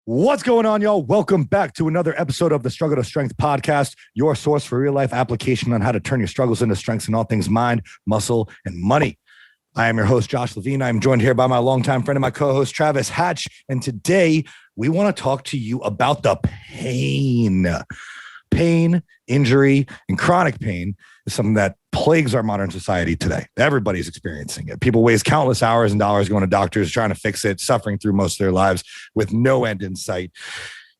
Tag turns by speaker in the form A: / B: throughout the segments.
A: What's going on, y'all? Welcome back to another episode of the Struggle to Strength podcast, your source for real-life application on how to turn your struggles into strengths in all things mind, muscle, and money. I am your host, Josh Levine. I'm joined here by my longtime friend and my co-host, Travis Hatch. And today, we want to talk to you about the pain. Pain, injury, and chronic pain is something that plagues our modern society today. Everybody's experiencing it. People waste countless hours and dollars going to doctors, trying to fix it, suffering through most of their lives with no end in sight.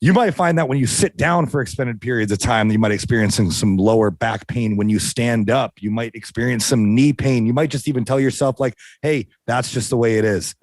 A: You might find that when you sit down for extended periods of time, you might experience some lower back pain. When you stand up, you might experience some knee pain. You might just even tell yourself like, hey, that's just the way it is.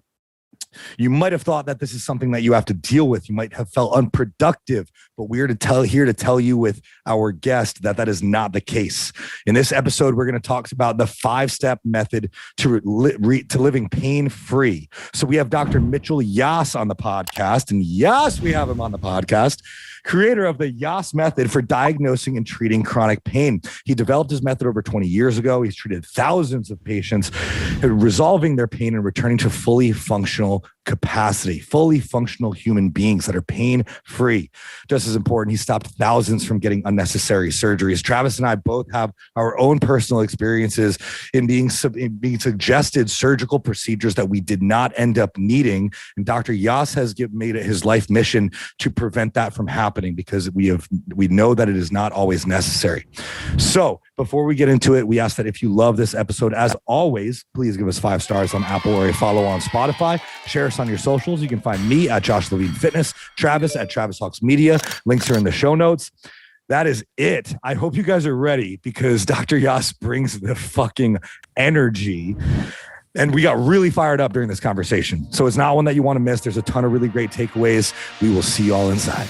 A: You might have thought that this is something that you have to deal with. You might have felt unproductive, but we're here to tell you with our guest that is not the case. In this episode, we're going to talk about the 5-step method to living pain-free. So we have Dr. Mitchell Yass on the podcast, and yes, we have him on the podcast. Creator of the Yass Method for diagnosing and treating chronic pain. He developed his method over 20 years ago. He's treated thousands of patients, resolving their pain and returning to fully functional capacity, fully functional human beings that are pain-free. Just as important, he stopped thousands from getting unnecessary surgeries. Travis and I both have our own personal experiences in being suggested surgical procedures that we did not end up needing. And Dr. Yass has made it his life mission to prevent that from happening because we know that it is not always necessary. So before we get into it, we ask that if you love this episode, as always, please give us 5 stars on Apple or a follow on Spotify. Share us on your socials. You can find me at Josh Levine Fitness, Travis at Travis Hawks Media. Links are in the show notes. That is it. I hope you guys are ready because Dr. Yass brings the fucking energy. And we got really fired up during this conversation. So it's not one that you want to miss. There's a ton of really great takeaways. We will see you all inside.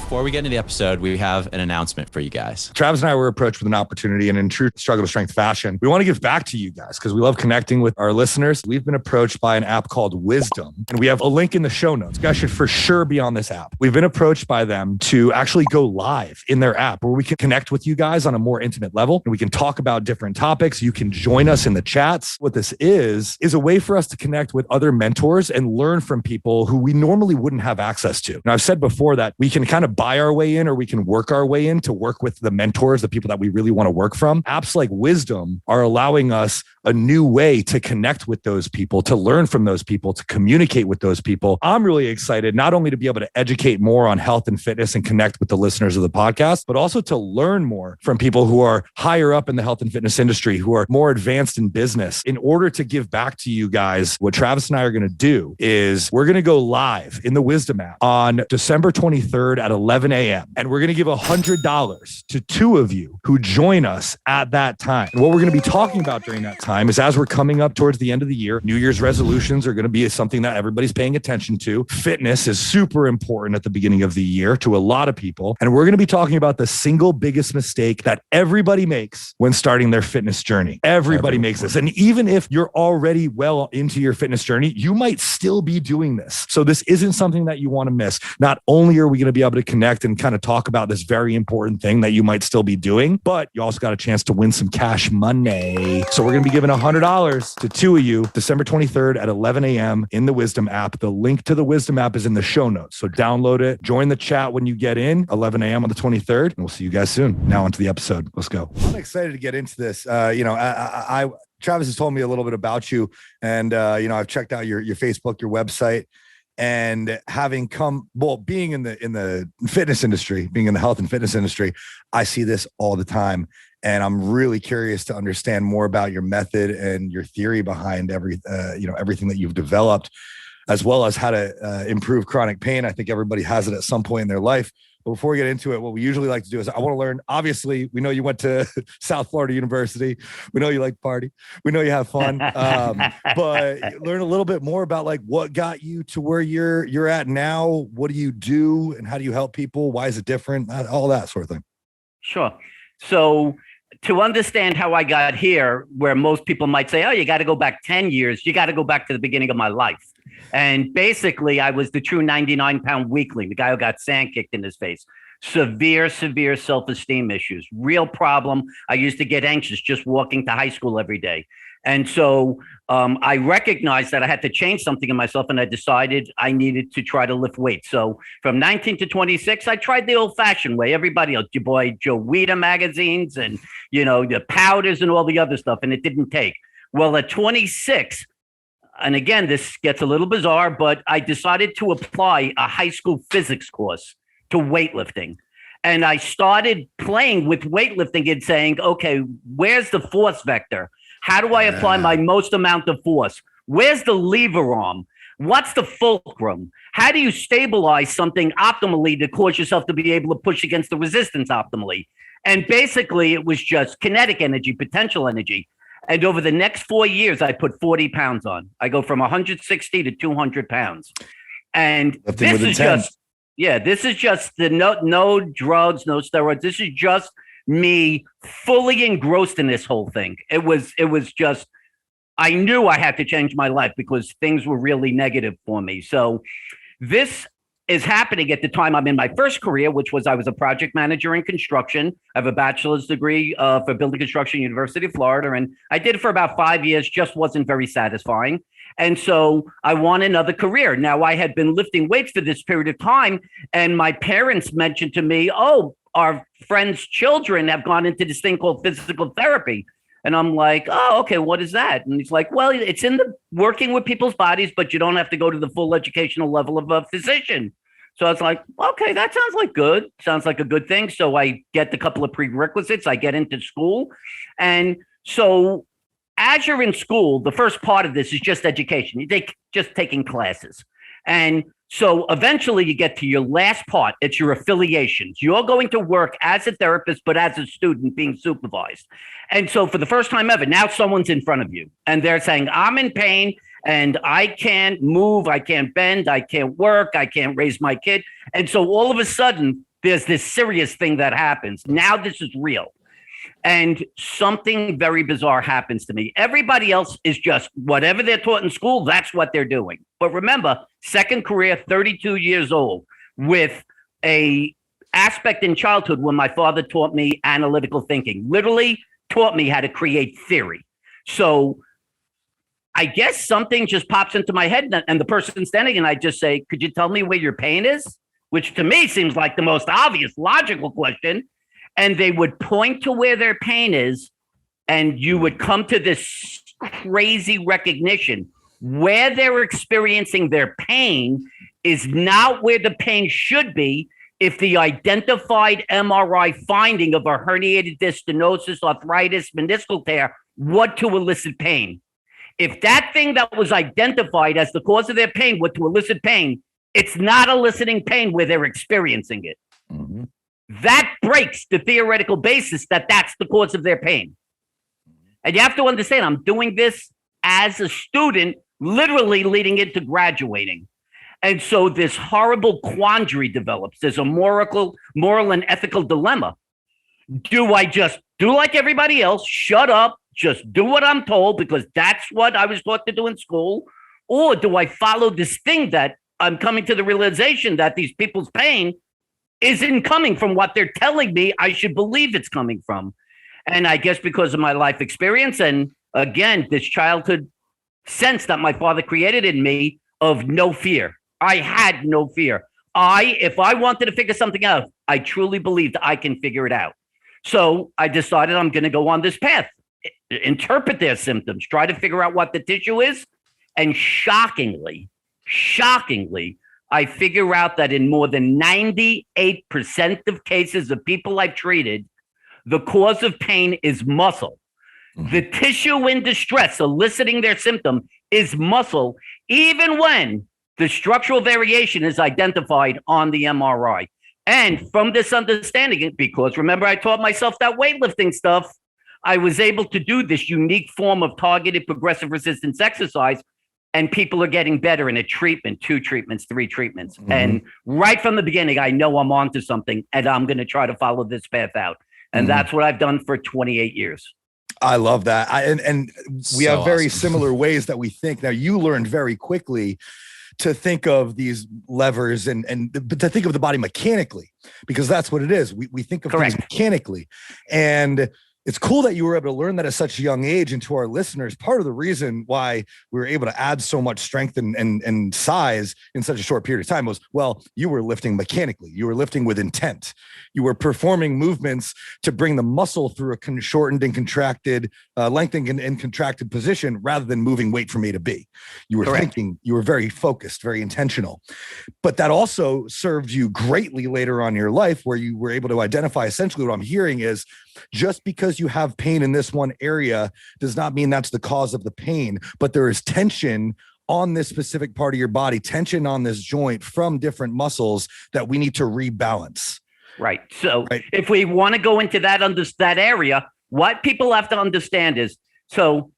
B: Before we get into the episode, we have an announcement for you guys.
A: Travis and I were approached with an opportunity, and in true Struggle to Strength fashion, we want to give back to you guys because we love connecting with our listeners. We've been approached by an app called Wisdom, and we have a link in the show notes. You guys should for sure be on this app. We've been approached by them to actually go live in their app where we can connect with you guys on a more intimate level, and we can talk about different topics. You can join us in the chats. What this is a way for us to connect with other mentors and learn from people who we normally wouldn't have access to. Now, I've said before that we can kind of buy our way in or we can work our way in to work with the mentors, the people that we really want to work from. Apps like Wisdom are allowing us a new way to connect with those people, to learn from those people, to communicate with those people. I'm really excited not only to be able to educate more on health and fitness and connect with the listeners of the podcast, but also to learn more from people who are higher up in the health and fitness industry, who are more advanced in business. In order to give back to you guys, what Travis and I are going to do is we're going to go live in the Wisdom app on December 23rd at 11 a.m. And we're going to give $100 to 2 of you who join us at that time. And what we're going to be talking about during that time is as we're coming up towards the end of the year, New Year's resolutions are going to be something that everybody's paying attention to. Fitness is super important at the beginning of the year to a lot of people. And we're going to be talking about the single biggest mistake that everybody makes when starting their fitness journey. Everybody makes this. And even if you're already well into your fitness journey, you might still be doing this. So this isn't something that you want to miss. Not only are we going to be able to connect and kind of talk about this very important thing that you might still be doing, but you also got a chance to win some cash money. So we're going to be giving $100 to 2 of you December 23rd at 11 a.m. in the Wisdom app. The link to the Wisdom app is in the show notes. So download it, join the chat when you get in 11 a.m. on the 23rd, and we'll see you guys soon. Now onto the episode. Let's go. I'm excited to get into this. Travis has told me a little bit about you, and I've checked out your Facebook, your website. And having being in the fitness industry, being in the health and fitness industry, I see this all the time. And I'm really curious to understand more about your method and your theory behind everything that you've developed, as well as how to improve chronic pain. I think everybody has it at some point in their life. But before we get into it, what we usually like to do is I want to learn. Obviously, we know you went to South Florida University. We know you like party. We know you have fun. But learn a little bit more about like what got you to where you're at now. What do you do and how do you help people? Why is it different? All that sort of thing.
C: Sure. So to understand how I got here, where most people might say, oh, you got to go back 10 years, you got to go back to the beginning of my life. And basically, I was the true 99-pound weakling, the guy who got sand kicked in his face. severe self-esteem issues, real problem. I used to get anxious just walking to high school every day. And so I recognized that I had to change something in myself, and I decided I needed to try to lift weights. So from 19 to 26, I tried the old-fashioned way. Everybody else, your boy Joe Weider magazines and, the powders and all the other stuff, and it didn't take. Well, at 26, and again, this gets a little bizarre, but I decided to apply a high school physics course to weightlifting. And I started playing with weightlifting and saying, okay, where's the force vector? How do I apply my most amount of force? Where's the lever arm? What's the fulcrum? How do you stabilize something optimally to cause yourself to be able to push against the resistance optimally? And basically, it was just kinetic energy, potential energy. And over the next 4 years, I put 40 pounds on. I go from 160 to 200 pounds. And this is just the no drugs, no steroids. This is just me fully engrossed in this whole thing. It was just, I knew I had to change my life because things were really negative for me. So this is happening at the time I'm in my first career, which was I was a project manager in construction. I have a bachelor's degree for building construction, University of Florida. And I did it for about 5 years, just wasn't very satisfying. And so I want another career. Now, I had been lifting weights for this period of time, and my parents mentioned to me, oh, our friends' children have gone into this thing called physical therapy. And I'm like, oh, okay, what is that? And he's like, well, it's in the working with people's bodies, but you don't have to go to the full educational level of a physician. So I was like, okay, that sounds like good. Sounds like a good thing. So I get the couple of prerequisites. I get into school. And so as you're in school, the first part of this is just education. You take just taking classes. And so eventually you get to your last part. It's your affiliations. You're going to work as a therapist, but as a student being supervised. And so for the first time ever, now someone's in front of you and they're saying, I'm in pain and I can't move. I can't bend. I can't work. I can't raise my kid. And so all of a sudden, there's this serious thing that happens. Now this is real. And something very bizarre happens to me. Everybody else is just whatever they're taught in school, that's what they're doing. But remember, second career, 32 years old, with a aspect in childhood when my father taught me analytical thinking, literally taught me how to create theory. So I guess something just pops into my head and the person standing and I just say, could you tell me where your pain is? Which to me seems like the most obvious, logical question. And they would point to where their pain is, and you would come to this crazy recognition. Where they're experiencing their pain is not where the pain should be if the identified MRI finding of a herniated disc, stenosis, arthritis, meniscal tear, what to elicit pain. If that thing that was identified as the cause of their pain were to elicit pain, it's not eliciting pain where they're experiencing it. Mm-hmm. That breaks the theoretical basis that that's the cause of their pain. And you have to understand, I'm doing this as a student, literally leading into graduating. And so this horrible quandary develops. There's a moral and ethical dilemma. Do I just do like everybody else, shut up, just do what I'm told because that's what I was taught to do in school? Or do I follow this thing that I'm coming to the realization that these people's pain isn't coming from what they're telling me I should believe it's coming from? And I guess because of my life experience and, again, this childhood sense that my father created in me of no fear. I had no fear. If I wanted to figure something out, I truly believed I can figure it out. So I decided I'm going to go on this path, interpret their symptoms, try to figure out what the tissue is. And shockingly, I figure out that in more than 98% of cases of people I've treated, the cause of pain is muscle. Mm-hmm. The tissue in distress eliciting their symptom is muscle, even when the structural variation is identified on the MRI. And from this understanding, because remember, I taught myself that weightlifting stuff, I was able to do this unique form of targeted progressive resistance exercise. And people are getting better in a treatment, 2 treatments, 3 treatments. Mm-hmm. And right from the beginning, I know I'm onto something and I'm going to try to follow this path out. And that's what I've done for 28 years.
A: I love that. And we have very similar ways that we think. Now, you learned very quickly to think of these levers and to think of the body mechanically, because that's what it is. We think of things mechanically. And it's cool that you were able to learn that at such a young age. And to our listeners, part of the reason why we were able to add so much strength and size in such a short period of time was, well, you were lifting mechanically. You were lifting with intent. You were performing movements to bring the muscle through a shortened and contracted, lengthened and contracted position rather than moving weight from A to B. You were thinking, you were very focused, very intentional. But that also served you greatly later on in your life, where you were able to identify essentially what I'm hearing is, just because you have pain in this one area does not mean that's the cause of the pain, but there is tension on this specific part of your body, tension on this joint from different muscles that we need to rebalance.
C: Right. So if we want to go into that area, what people have to understand is, so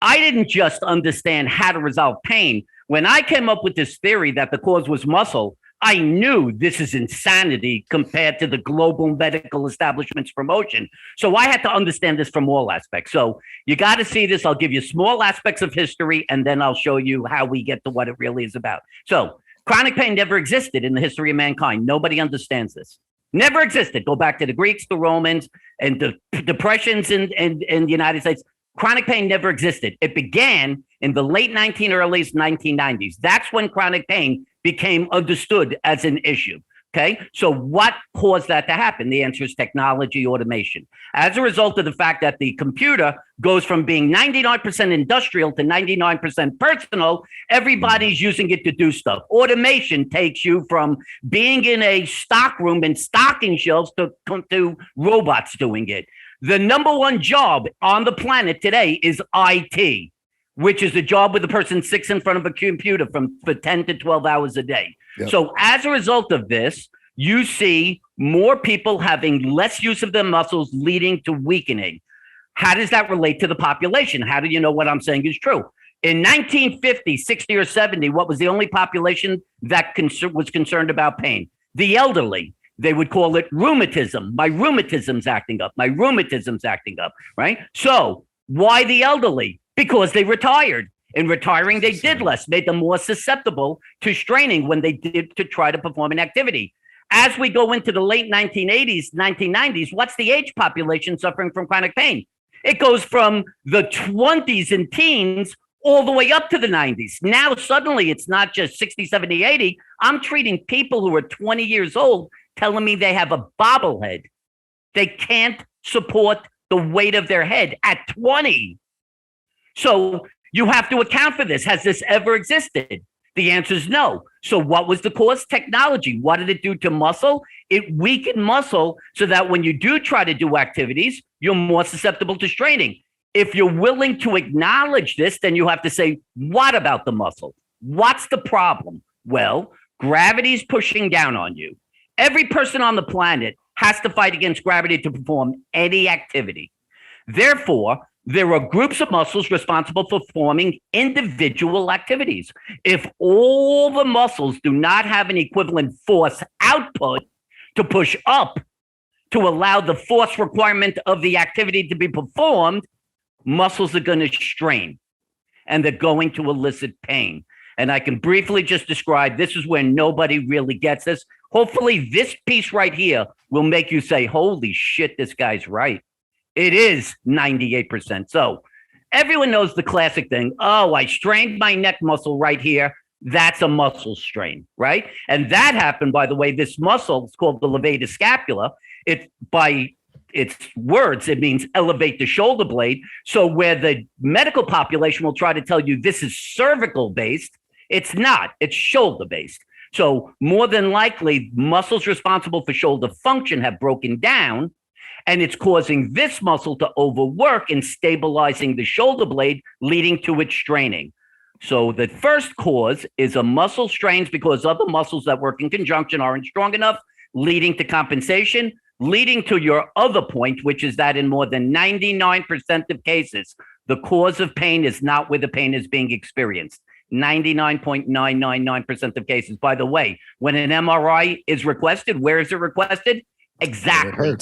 C: I didn't just understand how to resolve pain. When I came up with this theory that the cause was muscle, I knew this is insanity compared to the global medical establishment's promotion. So I had to understand this from all aspects. So you got to see this. I'll give you small aspects of history, and then I'll show you how we get to what it really is about. So chronic pain never existed in the history of mankind. Nobody understands this. Never existed. Go back to the Greeks, the Romans, and the depressions in the United States. Chronic pain never existed. It began in the late early 1990s. That's when chronic pain became understood as an issue. Okay. So what caused that to happen? The answer is technology, automation. As a result of the fact that the computer goes from being 99% industrial to 99% personal, everybody's using it to do stuff. Automation takes you from being in a stock room and stocking shelves to robots doing it. The number one job on the planet today is IT, which is a job where the person sits in front of a computer for 10 to 12 hours a day. Yep. So as a result of this, you see more people having less use of their muscles, leading to weakening. How does that relate to the population? How do you know what I'm saying is true? In 1950, 60 or 70, what was the only population that was concerned about pain? The elderly. They would call it rheumatism. My rheumatism's acting up. My rheumatism's acting up, right? So why the elderly? Because they retired. In retiring, they did less, made them more susceptible to straining when they did to try to perform an activity. As we go into the late 1980s, 1990s, what's the age population suffering from chronic pain? It goes from the 20s and teens all the way up to the 90s. Now, suddenly, it's not just 60, 70, 80. I'm treating people who are 20 years old telling me they have a bobblehead. They can't support the weight of their head at 20. So you have to account for this. Has this ever existed? The answer is no. So what was the cause? Technology. What did it do to muscle? It weakened muscle so that when you do try to do activities, you're more susceptible to straining. If you're willing to acknowledge this, then you have to say, what about the muscle? What's the problem? Well, gravity's pushing down on you. Every person on the planet has to fight against gravity to perform any activity. Therefore, there are groups of muscles responsible for performing individual activities. If all the muscles do not have an equivalent force output to push up to allow the force requirement of the activity to be performed, muscles are going to strain and they're going to elicit pain. And I can briefly just describe, this is where nobody really gets this. Hopefully this piece right here will make you say, holy shit, this guy's right. It is 98%. So everyone knows the classic thing. Oh, I strained my neck muscle right here. That's a muscle strain, right? And that happened, by the way, this muscle, it's called the Levator Scapula. It, by its words, it means elevate the shoulder blade. So where the medical population will try to tell you this is cervical based, it's not, it's shoulder based. So more than likely, muscles responsible for shoulder function have broken down, and it's causing this muscle to overwork and stabilizing the shoulder blade, leading to its straining. So the first cause is a muscle strains because other muscles that work in conjunction aren't strong enough, leading to compensation, leading to your other point, which is that in more than 99% of cases, the cause of pain is not where the pain is being experienced. 99.999% of cases. By the way, when an MRI is requested, where is it requested? Exactly.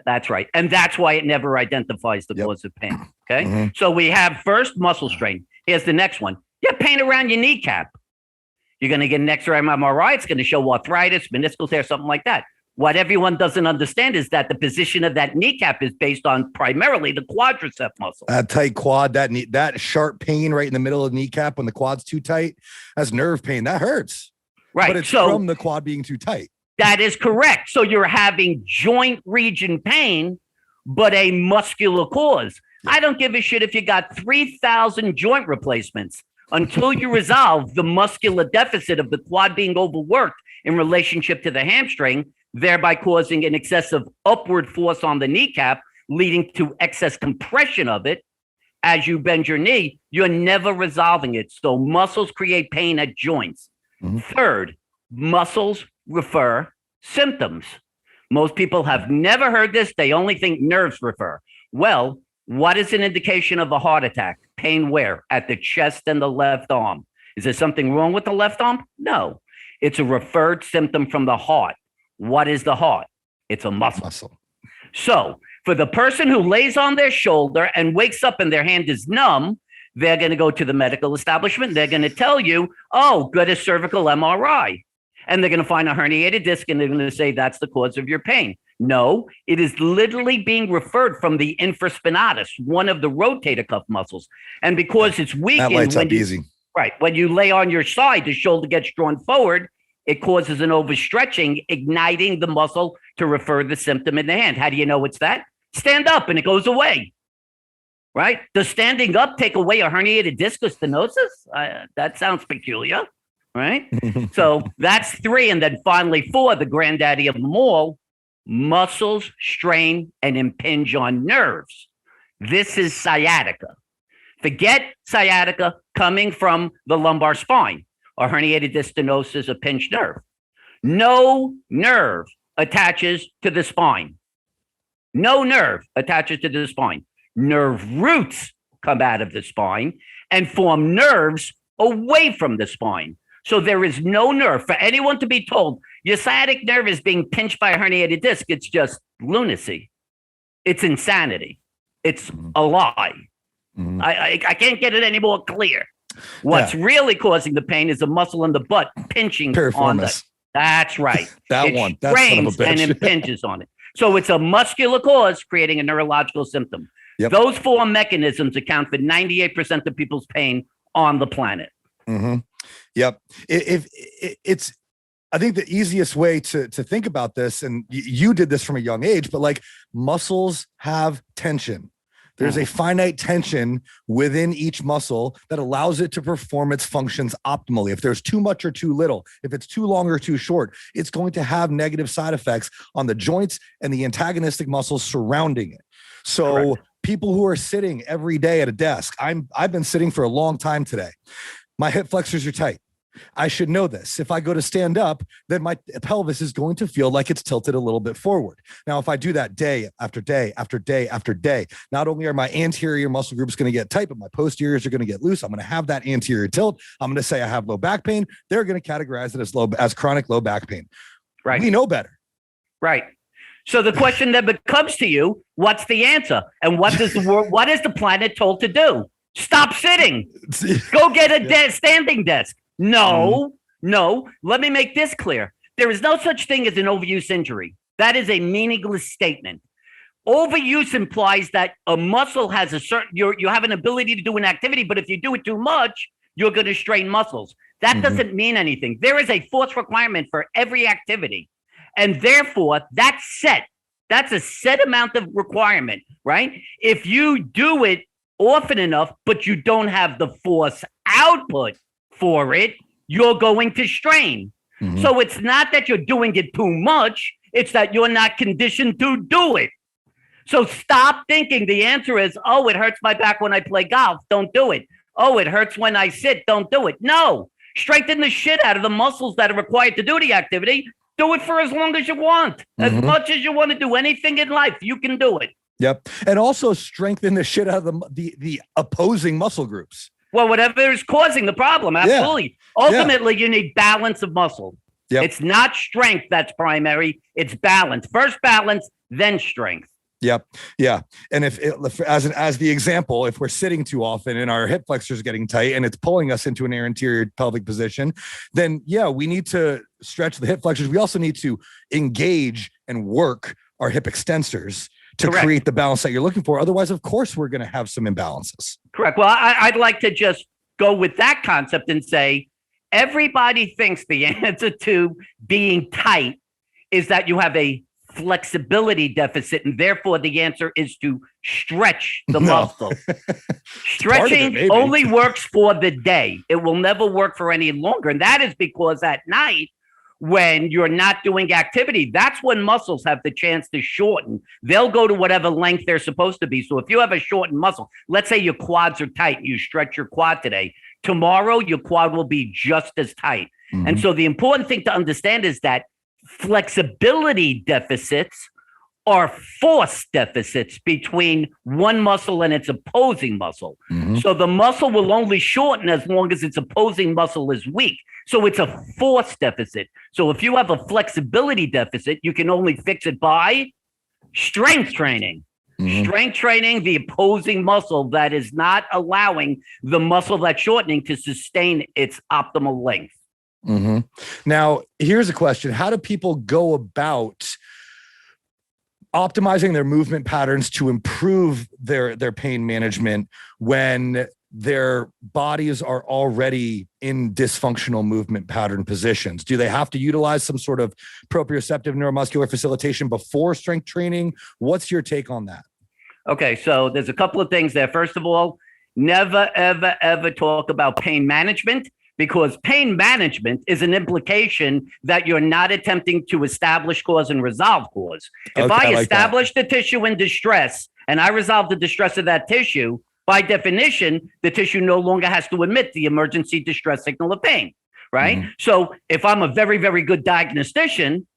C: That's right. And that's why it never identifies the cause of pain. Okay. Mm-hmm. So we have first muscle strain. Here's the next one. You have pain around your kneecap. You're going to get an X-ray MRI. It's going to show arthritis, meniscal tear, something like that. What everyone doesn't understand is that the position of that kneecap is based on primarily the quadricep muscle.
A: That tight quad, that sharp pain right in the middle of the kneecap when the quad's too tight, that's nerve pain. That hurts.
C: Right.
A: But it's from the quad being too tight.
C: That is correct. So you're having joint region pain, but a muscular cause. Yeah. I don't give a shit if you got 3,000 joint replacements until you resolve the muscular deficit of the quad being overworked in relationship to the hamstring, thereby causing an excessive upward force on the kneecap, leading to excess compression of it as you bend your knee. You're never resolving it. So muscles create pain at joints. Mm-hmm. Third, muscles refer symptoms. Most people have never heard this. They only think nerves refer. Well, what is an indication of a heart attack? Pain where? At the chest and the left arm. Is there something wrong with the left arm? No. It's a referred symptom from the heart. What is the heart? It's a muscle. So for the person who lays on their shoulder and wakes up and their hand is numb, they're going to go to the medical establishment. They're going to tell you, oh, get a cervical MRI. And they're going to find a herniated disc and they're going to say that's the cause of your pain. No, it is literally being referred from the infraspinatus, one of the rotator cuff muscles. And because it's weakened,
A: that lights up easy.
C: Right. When you lay on your side, the shoulder gets drawn forward. It causes an overstretching, igniting the muscle to refer the symptom in the hand. How do you know it's that? Stand up and it goes away. Right? Does standing up take away a herniated disc or stenosis? That sounds peculiar. Right? So that's 3. And then finally 4, the granddaddy of them all, muscles strain and impinge on nerves. This is sciatica. Forget sciatica coming from the lumbar spine. Or herniated disc, stenosis, a pinched nerve. No nerve attaches to the spine. No nerve attaches to the spine. Nerve roots come out of the spine and form nerves away from the spine. So there is no nerve. For anyone to be told your sciatic nerve is being pinched by a herniated disc, it's just lunacy. It's insanity. It's a lie. Mm-hmm. I can't get it any more clear. What's really causing the pain is a muscle in the butt pinching on the. That's right.
A: That
C: it
A: one. That's son of a bitch.
C: And impinges on it. So it's a muscular cause creating a neurological symptom. Yep. Those 4 mechanisms account for 98% of people's pain on the planet.
A: Mm-hmm. Yep. It's, I think the easiest way to think about this, and you did this from a young age, but like muscles have tension. There's a finite tension within each muscle that allows it to perform its functions optimally. If there's too much or too little, if it's too long or too short, it's going to have negative side effects on the joints and the antagonistic muscles surrounding it. So people who are sitting every day at a desk, I've been sitting for a long time today. My hip flexors are tight. I should know this. If I go to stand up, then my pelvis is going to feel like it's tilted a little bit forward. Now, if I do that day after day after day after day, not only are my anterior muscle groups going to get tight, but my posteriors are going to get loose. I'm going to have that anterior tilt. I'm going to say I have low back pain. They're going to categorize it as chronic low back pain. Right. We know better.
C: Right. So the question that becomes to you, what's the answer? And what is the planet told to do? Stop sitting. Go get a standing desk. No. Let me make this clear. There is no such thing as an overuse injury. That is a meaningless statement. Overuse implies that a muscle has a certain, you have an ability to do an activity, but if you do it too much, you're going to strain muscles. That doesn't mean anything. There is a force requirement for every activity. And therefore, that's a set amount of requirement, right? If you do it often enough, but you don't have the force output for it, you're going to strain. So it's not that you're doing it too much, it's that you're not conditioned to do it. So stop thinking the answer is, oh, it hurts my back when I play golf. Don't do it. Oh, it hurts when I sit. Don't do it. No, strengthen the shit out of the muscles that are required to do the activity. Do it for as long as you want, as much as you want to do anything in life. You can do it.
A: Yep. And also strengthen the shit out of the opposing muscle groups.
C: Well, whatever is causing the problem. Absolutely. Yeah. Ultimately, you need balance of muscle. Yep. It's not strength that's primary. It's balance. First balance, then strength.
A: Yep. Yeah. And if as the example, if we're sitting too often and our hip flexors getting tight and it's pulling us into an anterior pelvic position, then yeah, we need to stretch the hip flexors. We also need to engage and work our hip extensors to
C: Correct.
A: create the balance that you're looking for. Otherwise, of course, we're going to have some imbalances.
C: Correct. Well, I'd like to just go with that concept and say, everybody thinks the answer to being tight is that you have a flexibility deficit, and therefore the answer is to stretch the muscle. Stretching only works for the day. It will never work for any longer. And that is because at night, when you're not doing activity, that's when muscles have the chance to shorten. They'll go to whatever length they're supposed to be. So if you have a shortened muscle, let's say your quads are tight, you stretch your quad today, tomorrow your quad will be just as tight. Mm-hmm. And so the important thing to understand is that flexibility deficits are force deficits between one muscle and its opposing muscle. Mm-hmm. So the muscle will only shorten as long as its opposing muscle is weak. So it's a force deficit. So if you have a flexibility deficit, you can only fix it by strength training. Mm-hmm. Strength training the opposing muscle that is not allowing the muscle that's shortening to sustain its optimal length.
A: Mm-hmm. Now, here's a question. How do people go about optimizing their movement patterns to improve their pain management when their bodies are already in dysfunctional movement pattern positions? Do they have to utilize some sort of proprioceptive neuromuscular facilitation before strength training? What's your take on that?
C: Okay, so there's a couple of things there. First of all, never, ever, ever talk about pain management, because pain management is an implication that you're not attempting to establish cause and resolve cause. If I establish the tissue in distress and I resolve the distress of that tissue, by definition, the tissue no longer has to emit the emergency distress signal of pain, right? Mm-hmm. So if I'm a very, very good diagnostician,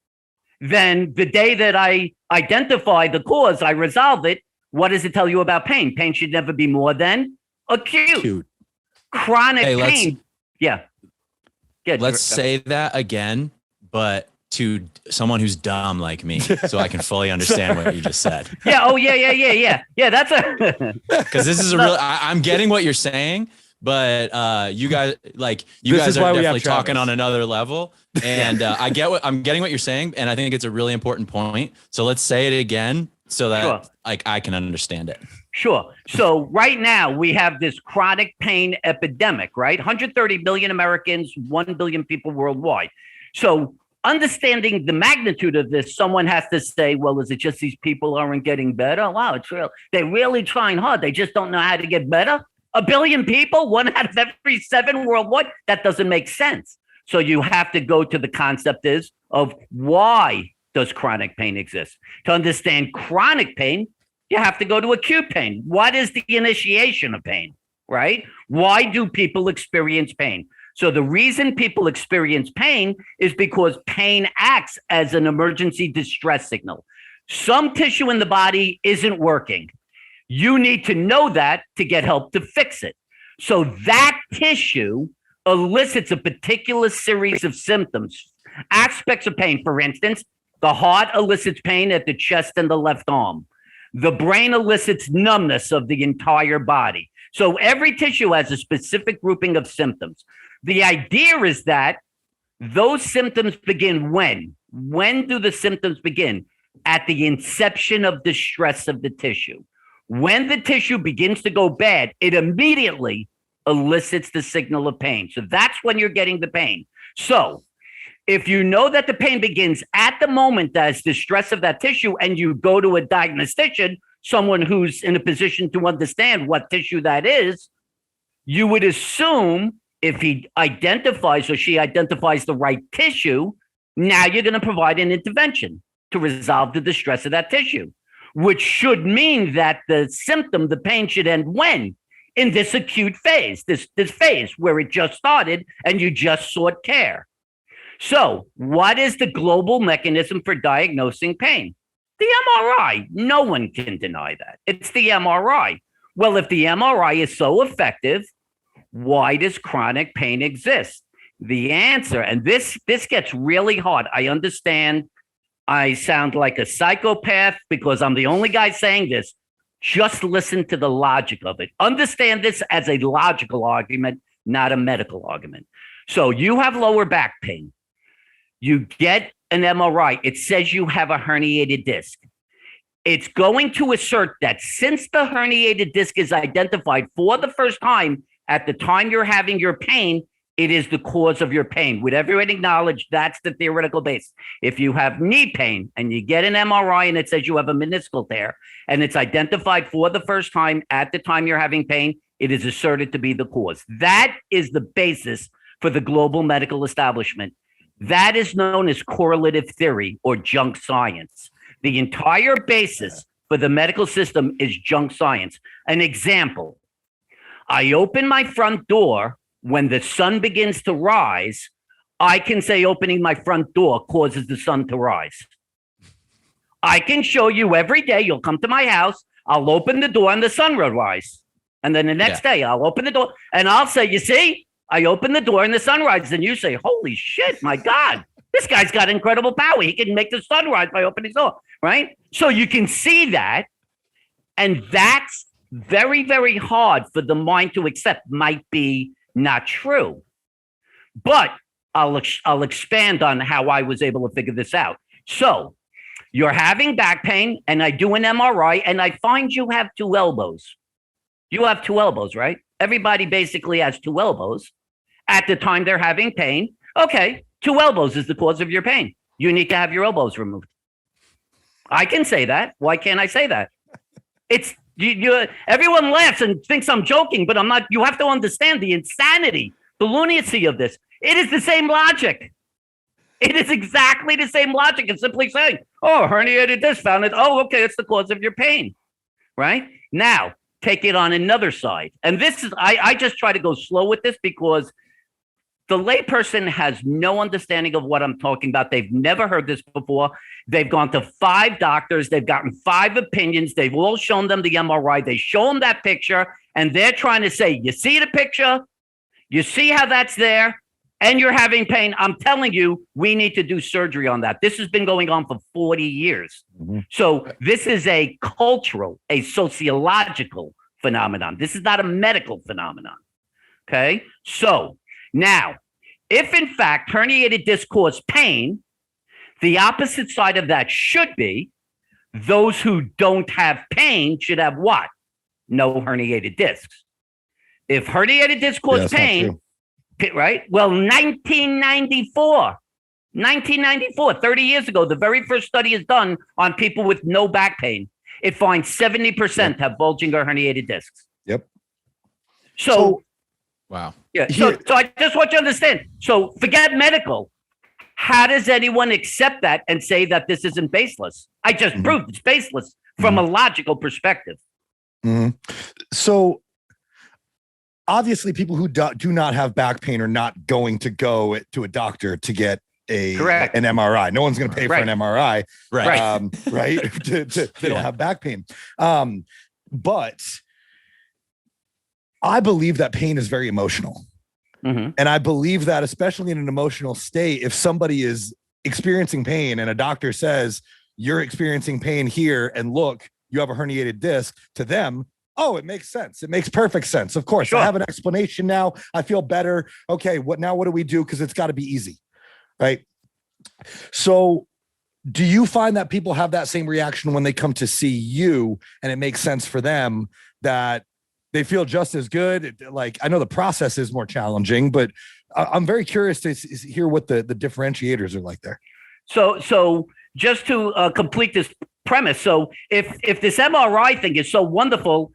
C: then the day that I identify the cause, I resolve it, what does it tell you about pain? Pain should never be more than acute. Chronic pain. Yeah.
B: Let's say that again, but to someone who's dumb like me, so I can fully understand what you just said.
C: Yeah. Oh, yeah. Yeah, that's
B: because this is a real, I'm getting what you're saying, but you guys are definitely talking on another level. And I'm getting what you're saying. And I think it's a really important point. So let's say it again so that I can understand it.
C: Sure. So right now we have this chronic pain epidemic, right? 130 million Americans, 1 billion people worldwide. So understanding the magnitude of this, someone has to say, well, is it just these people aren't getting better? Wow, it's real. They're really trying hard. They just don't know how to get better. 1 billion people, 1 out of every 7 worldwide. That doesn't make sense. So you have to go to the concept of why does chronic pain exist? To understand chronic pain, you have to go to acute pain. What is the initiation of pain, right? Why do people experience pain? So the reason people experience pain is because pain acts as an emergency distress signal. Some tissue in the body isn't working. You need to know that to get help to fix it. So that tissue elicits a particular series of symptoms, aspects of pain. For instance, the heart elicits pain at the chest and the left arm. The brain elicits numbness of the entire body. So every tissue has a specific grouping of symptoms. The idea is that those symptoms begin when? When do the symptoms begin? At the inception of the stress of the tissue. When the tissue begins to go bad, it immediately elicits the signal of pain. So that's when you're getting the pain. So if you know that the pain begins at the moment that's the stress of that tissue, and you go to a diagnostician, someone who's in a position to understand what tissue that is, you would assume if he identifies or she identifies the right tissue, now you're going to provide an intervention to resolve the distress of that tissue, which should mean that the symptom, the pain, should end when? In this acute phase, this phase where it just started and you just sought care. So what is the global mechanism for diagnosing pain? The MRI. No one can deny that. It's the MRI. Well, if the MRI is so effective, why does chronic pain exist? The answer, and this gets really hard. I understand I sound like a psychopath because I'm the only guy saying this. Just listen to the logic of it. Understand this as a logical argument, not a medical argument. So you have lower back pain. You get an MRI. It says you have a herniated disc. It's going to assert that since the herniated disc is identified for the first time at the time you're having your pain, it is the cause of your pain. Would everyone acknowledge that's the theoretical base? If you have knee pain and you get an MRI and it says you have a meniscal tear and it's identified for the first time at the time you're having pain, it is asserted to be the cause. That is the basis for the global medical establishment. That is known as correlative theory or junk science. The entire basis for the medical system is junk science. An example, I open my front door when the sun begins to rise. I can say opening my front door causes the sun to rise. I can show you every day, you'll come to my house, I'll open the door and the sun will rise. And then the next day I'll open the door and I'll say, you see, I open the door and the sun rises. And you say, holy shit, my God, this guy's got incredible power. He can make the sun rise by opening his door, right? So you can see that. And that's very, very hard for the mind to accept. Might be not true. But I'll expand on how I was able to figure this out. So you're having back pain and I do an MRI and I find you have two elbows. You have two elbows, right? Everybody basically has two elbows at the time they're having pain. Okay, two elbows is the cause of your pain. You need to have your elbows removed. I can say that. Why can't I say that? It's everyone laughs and thinks I'm joking, but I'm not. You have to understand the insanity, the lunacy of this. It is the same logic. It is exactly the same logic. It's simply saying, oh, herniated disc found it. Oh, okay, it's the cause of your pain, right? Now, take it on another side. And this is, I just try to go slow with this because the layperson has no understanding of what I'm talking about. They've never heard this before. They've gone to 5 doctors. They've gotten 5 opinions. They've all shown them the MRI. They show them that picture, and they're trying to say, you see the picture? You see how that's there? And you're having pain. I'm telling you, we need to do surgery on that. This has been going on for 40 years. Mm-hmm. So this is a cultural, a sociological phenomenon. This is not a medical phenomenon. Okay? So now, if in fact herniated disc cause pain, the opposite side of that should be those who don't have pain should have what? No herniated discs. If herniated disc cause pain, right? Well, 1994, 30 years ago, the very first study is done on people with no back pain. It finds 70% have bulging or herniated discs.
A: Yep.
C: So
B: wow.
C: Yeah. So I just want you to understand. So forget medical. How does anyone accept that and say that this isn't baseless? I just proved it's baseless from a logical perspective.
A: Mm-hmm. So obviously people who do not have back pain are not going to go to a doctor to get an MRI. No one's going to pay for an MRI. Right. Right. They don't have back pain. But I believe that pain is very emotional. Mm-hmm. And I believe that especially in an emotional state, if somebody is experiencing pain and a doctor says, you're experiencing pain here and look, you have a herniated disc, to them, oh, it makes sense. It makes perfect sense. Of course, I have an explanation now. I feel better. Okay, what do we do? Because it's got to be easy, right? So do you find that people have that same reaction when they come to see you and it makes sense for them that they feel just as good? Like, I know the process is more challenging, but I'm very curious to hear what the differentiators are like there.
C: So just to complete this premise. So if this MRI thing is so wonderful,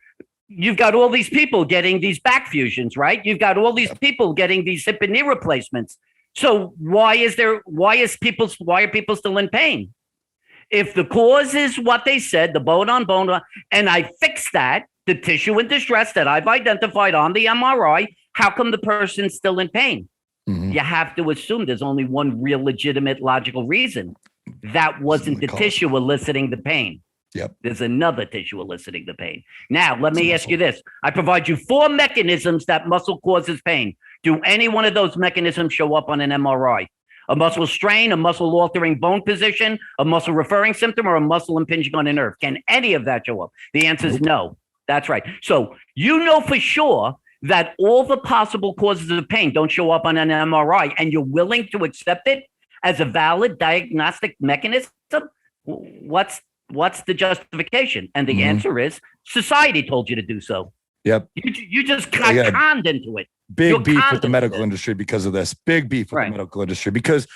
C: you've got all these people getting these back fusions, right? You've got all these people getting these hip and knee replacements. So why are people still in pain? If the cause is what they said, the bone on bone, and I fix that, the tissue in distress that I've identified on the MRI, how come the person's still in pain? Mm-hmm. You have to assume there's only one real legitimate logical reason. That wasn't the tissue eliciting the pain.
A: Yep.
C: There's another tissue eliciting the pain. Now, let me ask you this. I provide you 4 mechanisms that muscle causes pain. Do any one of those mechanisms show up on an MRI? A muscle strain, a muscle altering bone position, a muscle referring symptom, or a muscle impinging on a nerve? Can any of that show up? The answer is no. That's right. So you know for sure that all the possible causes of pain don't show up on an MRI, and you're willing to accept it as a valid diagnostic mechanism. What's the justification? And the answer is society told you to do so.
A: Yep.
C: You just got conned into it.
A: Big beef with the medical industry because of this. Big beef with the medical industry because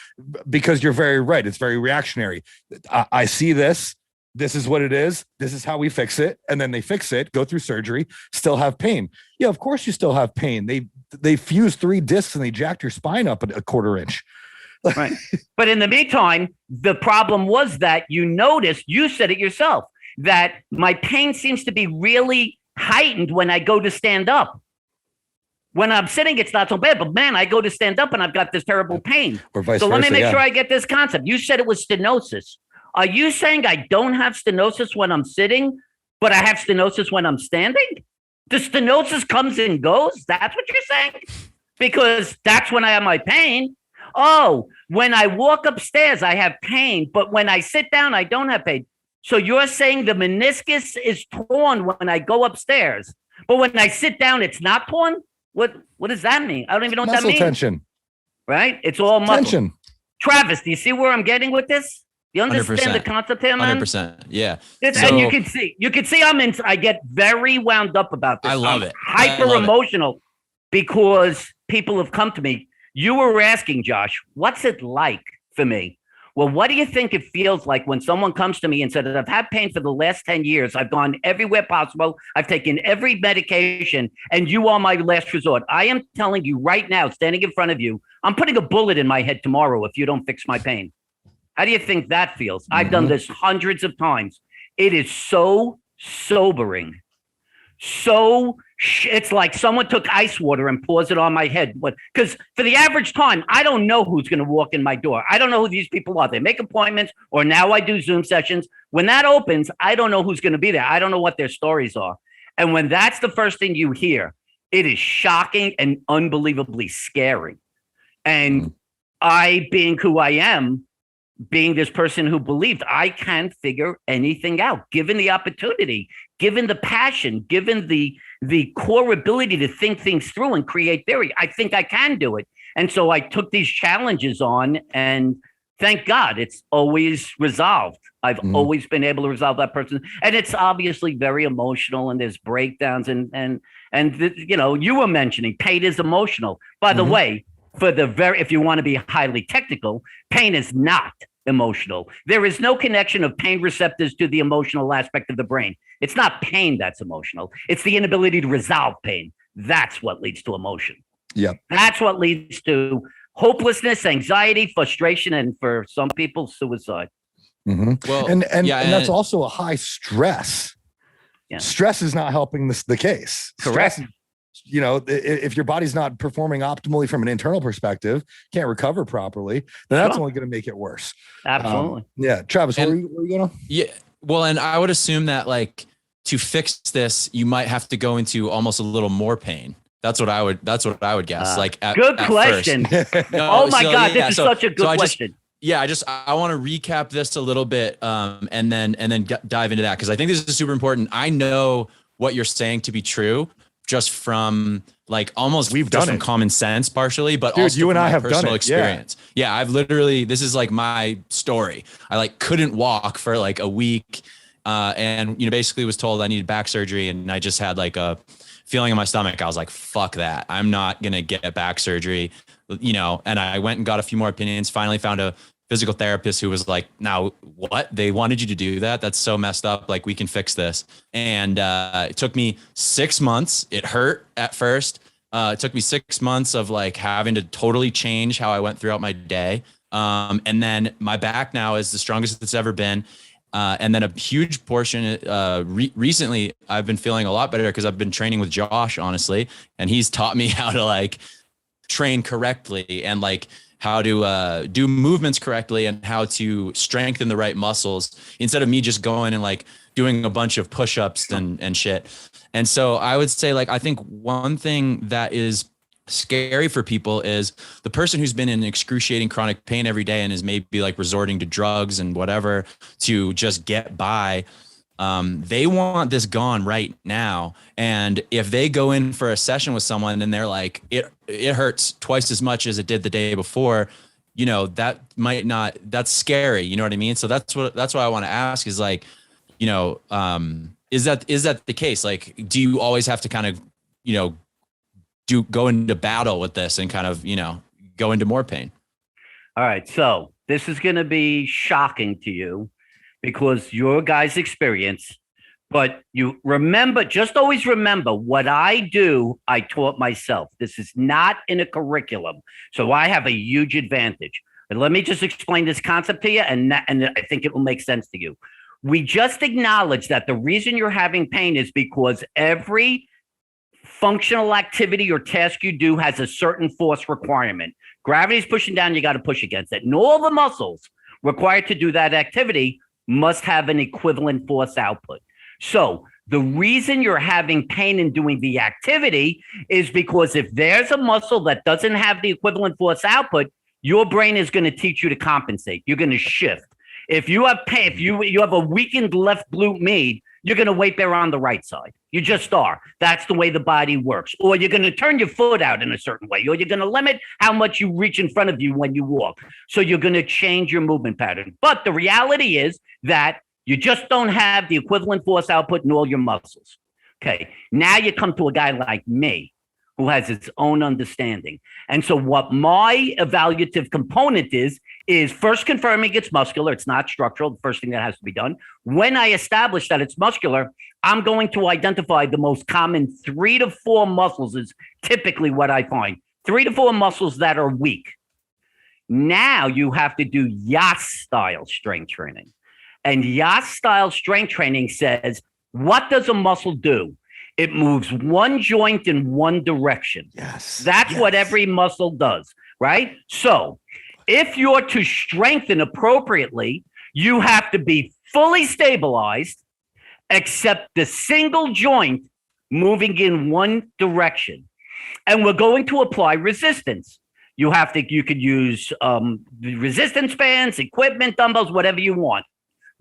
A: you're very right. It's very reactionary. I see this. This is what it is. This is how we fix it. And then they fix it, go through surgery, still have pain. Yeah, of course you still have pain. They fused 3 discs and they jacked your spine up a quarter inch.
C: Right. But in the meantime, the problem was that you said it yourself, that my pain seems to be really heightened when I go to stand up. When I'm sitting, it's not so bad, but man, I go to stand up and I've got this terrible pain.
A: Or vice
C: so
A: versa,
C: let me make sure I get this concept. You said it was stenosis. Are you saying I don't have stenosis when I'm sitting, but I have stenosis when I'm standing? The stenosis comes and goes? That's what you're saying? Because that's when I have my pain. Oh, when I walk upstairs, I have pain, but when I sit down, I don't have pain. So you're saying the meniscus is torn when I go upstairs, but when I sit down, it's not torn? What does that mean? I don't even know what that means.
A: Muscle tension.
C: Right? It's all muscle.
A: Tension.
C: Travis, do you see where I'm getting with this? You understand 100%. The concept here, man?
B: 100%. Yeah.
C: And you can see I get very wound up about this.
B: I love it.
C: Hyper emotional because people have come to me. You were asking, Josh, what's it like for me? Well, what do you think it feels like when someone comes to me and said, I've had pain for the last 10 years. I've gone everywhere possible. I've taken every medication, and you are my last resort. I am telling you right now, standing in front of you, I'm putting a bullet in my head tomorrow if you don't fix my pain. How do you think that feels? I've done this hundreds of times. It is so sobering. It's like someone took ice water and pours it on my head. Because for the average time, I don't know who's going to walk in my door. I don't know who these people are. They make appointments, or now I do Zoom sessions. When that opens, I don't know who's going to be there. I don't know what their stories are. And when that's the first thing you hear, it is shocking and unbelievably scary. And I, being who I am, being this person who believed I can figure anything out, given the opportunity, given the passion, given the core ability to think things through and create theory, I think I can do it. And so I took these challenges on, and thank God it's always resolved. I've always been able to resolve that person. And it's obviously very emotional, and there's breakdowns and you were mentioning pain is emotional. By the way, if you want to be highly technical, pain is not emotional. There is no connection of pain receptors to the emotional aspect of the brain. It's not pain that's emotional. It's the inability to resolve pain. That's what leads to emotion.
A: Yeah.
C: That's what leads to hopelessness, anxiety, frustration, and for some people, suicide.
A: Well, and that's also a high stress. Yeah. Stress is not helping the case.
C: Correct.
A: Stress, if your body's not performing optimally from an internal perspective, can't recover properly, then that's only going to make it worse.
C: Absolutely.
A: Travis, where are you going to?
B: Yeah. Well, and I would assume that to fix this, you might have to go into almost a little more pain. That's what I would guess.
C: Good question. Oh my God. This is such a good question.
B: I want to recap this a little bit, and then dive into that, because I think this is super important. I know what you're saying to be true, just from almost
A: we've done
B: from
A: it.
B: Common sense partially, but also
A: you and I have
B: personal
A: done it.
B: Experience. Yeah, I've literally, this is my story. I couldn't walk for a week, and basically was told I needed back surgery, and I just had a feeling in my stomach. I was like, fuck that. I'm not gonna get back surgery, and I went and got a few more opinions, finally found a physical therapist who was like, now what? They wanted you to do that? That's so messed up. We can fix this. And it took me 6 months. It hurt at first. It took me 6 months of having to totally change how I went throughout my day. And then my back now is the strongest it's ever been. And then a huge portion recently, I've been feeling a lot better because I've been training with Josh, honestly. And he's taught me how to train correctly and how to do movements correctly and how to strengthen the right muscles instead of me just going and doing a bunch of push-ups and shit. And so I would say I think one thing that is scary for people is the person who's been in excruciating chronic pain every day and is maybe like resorting to drugs and whatever to just get by. They want this gone right now. And if they go in for a session with someone and they're like, it hurts twice as much as it did the day before, that might not, that's scary. You know what I mean? So that's what I want to ask is like, is that the case? Like, do you always have to kind of, go into battle with this and kind of, go into more pain?
C: All right. So this is going to be shocking to you because your guys' experience, but you remember, just always remember what I do, I taught myself. This is not in a curriculum. So I have a huge advantage. But let me just explain this concept to you, and I think it will make sense to you. We just acknowledge that the reason you're having pain is because every functional activity or task you do has a certain force requirement. Gravity is pushing down, you got to push against it. And all the muscles required to do that activity must have an equivalent force output. So the reason you're having pain in doing the activity is because if there's a muscle that doesn't have the equivalent force output, your brain is going to teach you to compensate. You're going to shift. If you have pain, if you have a weakened left glute med, you're going to weight bear on the right side. You just are. That's the way the body works. Or you're going to turn your foot out in a certain way, or you're going to limit how much you reach in front of you when you walk. So you're going to change your movement pattern. But the reality is that you just don't have the equivalent force output in all your muscles. Okay. Now you come to a guy like me who has its own understanding. And so what my evaluative component is first confirming it's muscular. It's not structural. The first thing that has to be done. When I establish that it's muscular, I'm going to identify the most common 3 to 4 muscles is typically what I find. 3 to 4 muscles that are weak. Now you have to do Yass style strength training. And Yass style strength training says, what does a muscle do? It moves one joint in one direction.
A: Yes.
C: That's what every muscle does, right? So if you're to strengthen appropriately, you have to be fully stabilized, except the single joint moving in one direction. And we're going to apply resistance. You could use resistance bands, equipment, dumbbells, whatever you want.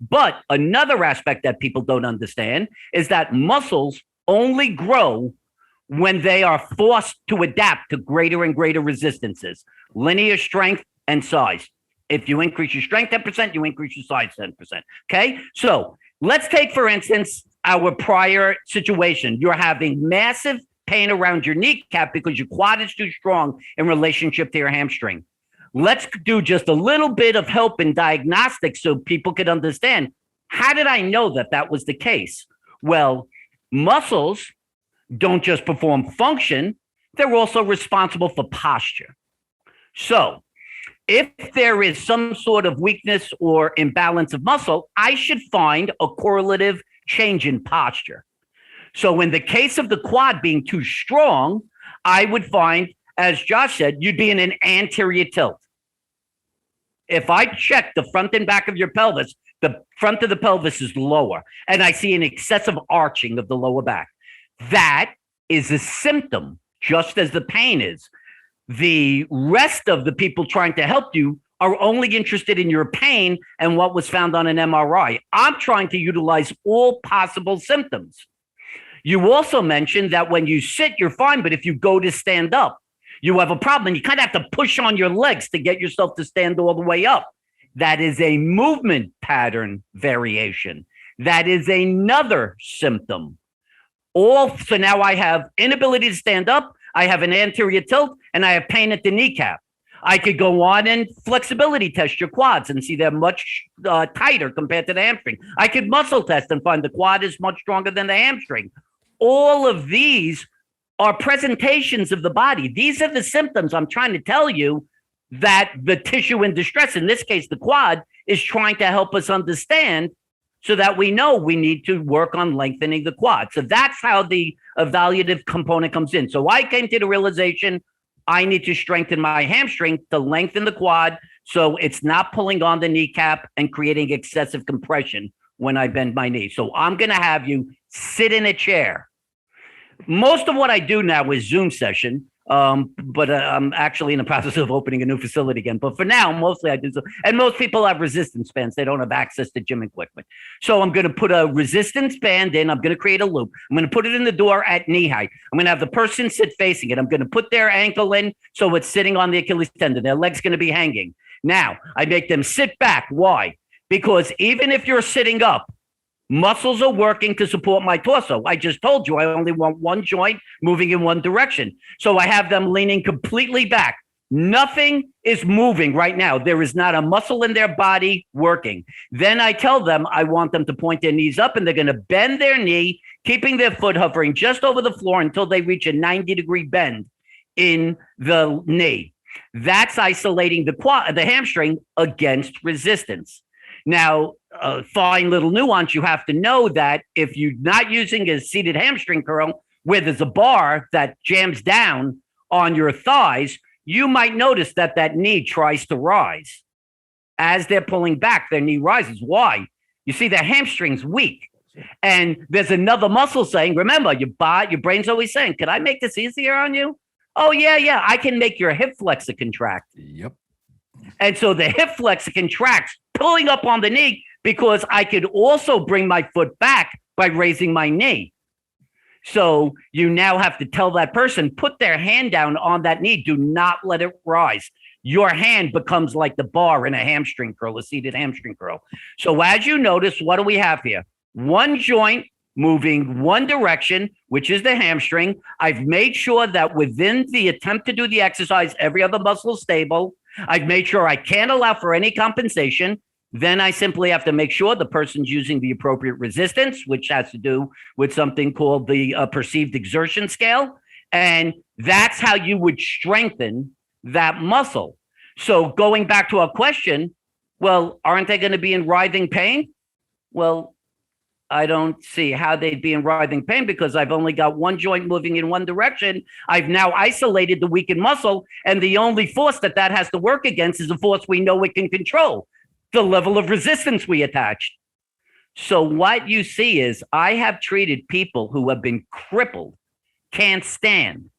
C: But another aspect that people don't understand is that muscles only grow when they are forced to adapt to greater and greater resistances, linear strength and size. If you increase your strength 10%, you increase your size 10%. Okay. So let's take, for instance, our prior situation. You're having massive pain around your kneecap because your quad is too strong in relationship to your hamstring. Let's do just a little bit of help in diagnostics so people could understand, how did I know that that was the case? Well, muscles don't just perform function, they're also responsible for posture. So if there is some sort of weakness or imbalance of muscle, I should find a correlative change in posture. So in the case of the quad being too strong, I would find, as Josh said, you'd be in an anterior tilt. If I check the front and back of your pelvis, the front of the pelvis is lower, and I see an excessive arching of the lower back. That is a symptom, just as the pain is. The rest of the people trying to help you are only interested in your pain and what was found on an MRI. I'm trying to utilize all possible symptoms. You also mentioned that when you sit, you're fine, but if you go to stand up, you have a problem. You kind of have to push on your legs to get yourself to stand all the way up. That is a movement pattern variation. That is another symptom. So now I have inability to stand up, I have an anterior tilt, and I have pain at the kneecap. I could go on and flexibility test your quads and see they're much tighter compared to the hamstring. I could muscle test and find the quad is much stronger than the hamstring. All of these are presentations of the body. These are the symptoms I'm trying to tell you that the tissue in distress, in this case, the quad, is trying to help us understand so that we know we need to work on lengthening the quad. So that's how the evaluative component comes in. So I came to the realization I need to strengthen my hamstring to lengthen the quad so it's not pulling on the kneecap and creating excessive compression when I bend my knee. So I'm going to have you sit in a chair. Most of what I do now is Zoom session. But I'm actually in the process of opening a new facility again. But for now, mostly I do so. And most people have resistance bands. They don't have access to gym equipment. So I'm going to put a resistance band in. I'm going to create a loop. I'm going to put it in the door at knee height. I'm going to have the person sit facing it. I'm going to put their ankle in so it's sitting on the Achilles tendon. Their leg's going to be hanging. Now, I make them sit back. Why? Because even if you're sitting up, muscles are working to support my torso. I just told you I only want one joint moving in one direction. So I have them leaning completely back. Nothing is moving right now. There is not a muscle in their body working. Then I tell them I want them to point their knees up, and they're going to bend their knee, keeping their foot hovering just over the floor until they reach a 90-degree bend in the knee. That's isolating the hamstring against resistance. Now, a fine little nuance, you have to know that if you're not using a seated hamstring curl where there's a bar that jams down on your thighs, you might notice that that knee tries to rise. As they're pulling back, their knee rises. Why? You see, their hamstring's weak. And there's another muscle saying, remember, your brain's always saying, could I make this easier on you? Oh, yeah, I can make your hip flexor contract.
A: Yep.
C: And so the hip flexor contracts, pulling up on the knee, because I could also bring my foot back by raising my knee. So you now have to tell that person, put their hand down on that knee. Do not let it rise. Your hand becomes like the bar in a hamstring curl, a seated hamstring curl. So as you notice, what do we have here? One joint moving one direction, which is the hamstring. I've made sure that within the attempt to do the exercise, every other muscle is stable. I've made sure I can't allow for any compensation. Then I simply have to make sure the person's using the appropriate resistance, which has to do with something called the perceived exertion scale. And that's how you would strengthen that muscle. So going back to our question, well, aren't they going to be in writhing pain? Well, I don't see how they'd be in writhing pain because I've only got one joint moving in one direction. I've now isolated the weakened muscle, and the only force that has to work against is a force we know it can control, the level of resistance we attached. So what you see is I have treated people who have been crippled, can't stand,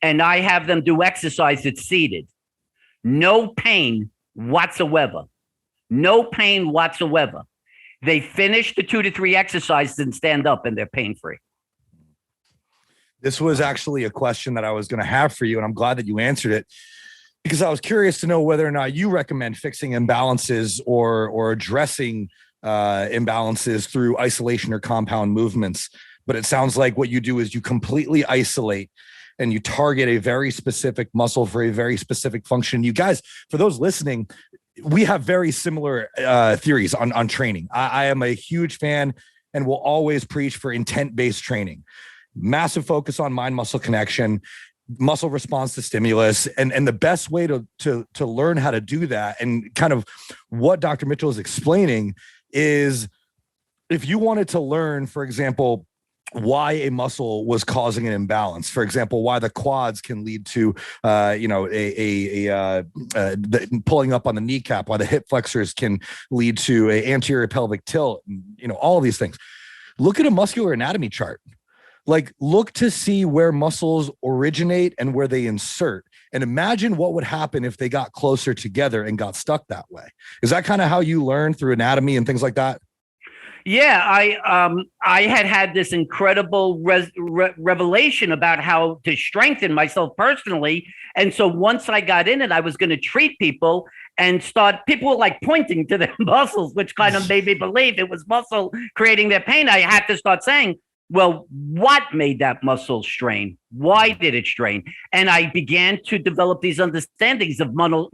C: and I have them do exercise that's seated. No pain whatsoever. No pain whatsoever. They finish the 2 to 3 exercises and stand up, and they're pain-free.
A: This was actually a question that I was going to have for you, and I'm glad that you answered it, because I was curious to know whether or not you recommend fixing imbalances or addressing imbalances through isolation or compound movements. But it sounds like what you do is you completely isolate and you target a very specific muscle for a very specific function. You guys, for those listening, we have very similar theories on training. I am a huge fan and will always preach for intent-based training. Massive focus on mind-muscle connection, muscle response to stimulus, and the best way to learn how to do that, and kind of what Dr. Mitchell is explaining, is if you wanted to learn, for example, why a muscle was causing an imbalance. For example, why the quads can lead to, pulling up on the kneecap, why the hip flexors can lead to an anterior pelvic tilt, and, all of these things. Look at a muscular anatomy chart. Like, look to see where muscles originate and where they insert, and imagine what would happen if they got closer together and got stuck that way. Is that kind of how you learn through anatomy and things like that?
C: Yeah, I had this incredible revelation about how to strengthen myself personally. And so once I got in it, I was going to treat people and people were like pointing to their muscles, which kind of made me believe it was muscle creating their pain. I had to start saying, well, what made that muscle strain? Why did it strain? And I began to develop these understandings of muscle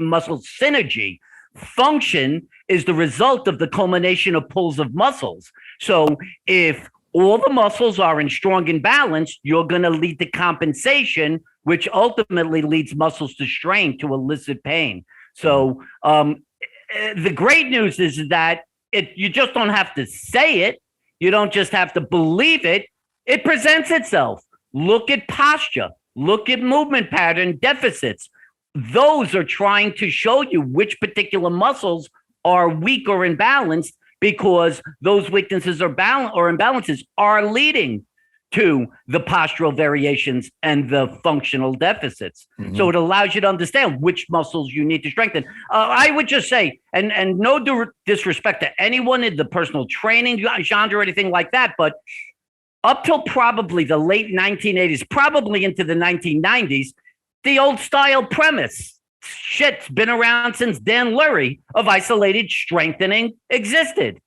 C: synergy. Function is the result of the culmination of pulls of muscles. So if all the muscles are in strong imbalance, you're going to lead to compensation, which ultimately leads muscles to strain to elicit pain. So the great news is that you just don't have to say it. You don't just have to believe it. It presents itself. Look at posture. Look at movement pattern deficits. Those are trying to show you which particular muscles are weak or imbalanced, because those weaknesses or imbalances are leading to the postural variations and the functional deficits. Mm-hmm. So it allows you to understand which muscles you need to strengthen. I would just say, and no disrespect to anyone in the personal training genre or anything like that, but up till probably the late 1980s, probably into the 1990s, the old style premise, shit's been around since Dan Lurie, of isolated strengthening existed.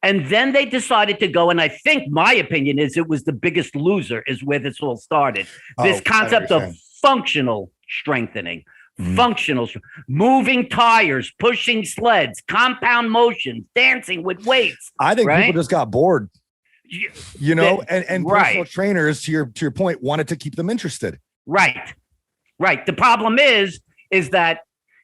C: And then they decided to go, and I think my opinion is it was the biggest loser is where this all started. This concept of functional strengthening, moving tires, pushing sleds, compound motions, dancing with weights.
A: I think people just got bored, and personal trainers, to your point, wanted to keep them interested.
C: Right. The problem is that,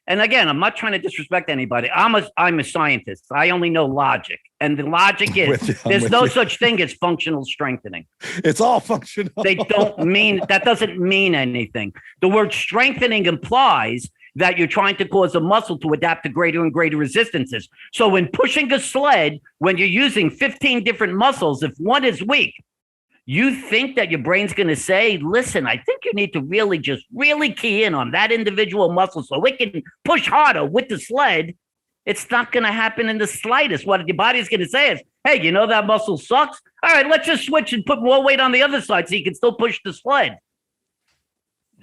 C: and again, I'm not trying to disrespect anybody. I'm a scientist. I only know logic. And the logic is there's no such thing as functional strengthening.
A: It's all functional.
C: That doesn't mean anything. The word strengthening implies that you're trying to cause a muscle to adapt to greater and greater resistances. So when pushing a sled, when you're using 15 different muscles, if one is weak, you think that your brain's going to say, listen, I think you need to really key in on that individual muscle so it can push harder with the sled. It's not going to happen in the slightest. What your body's going to say is, hey, that muscle sucks? All right, let's just switch and put more weight on the other side so you can still push the sled.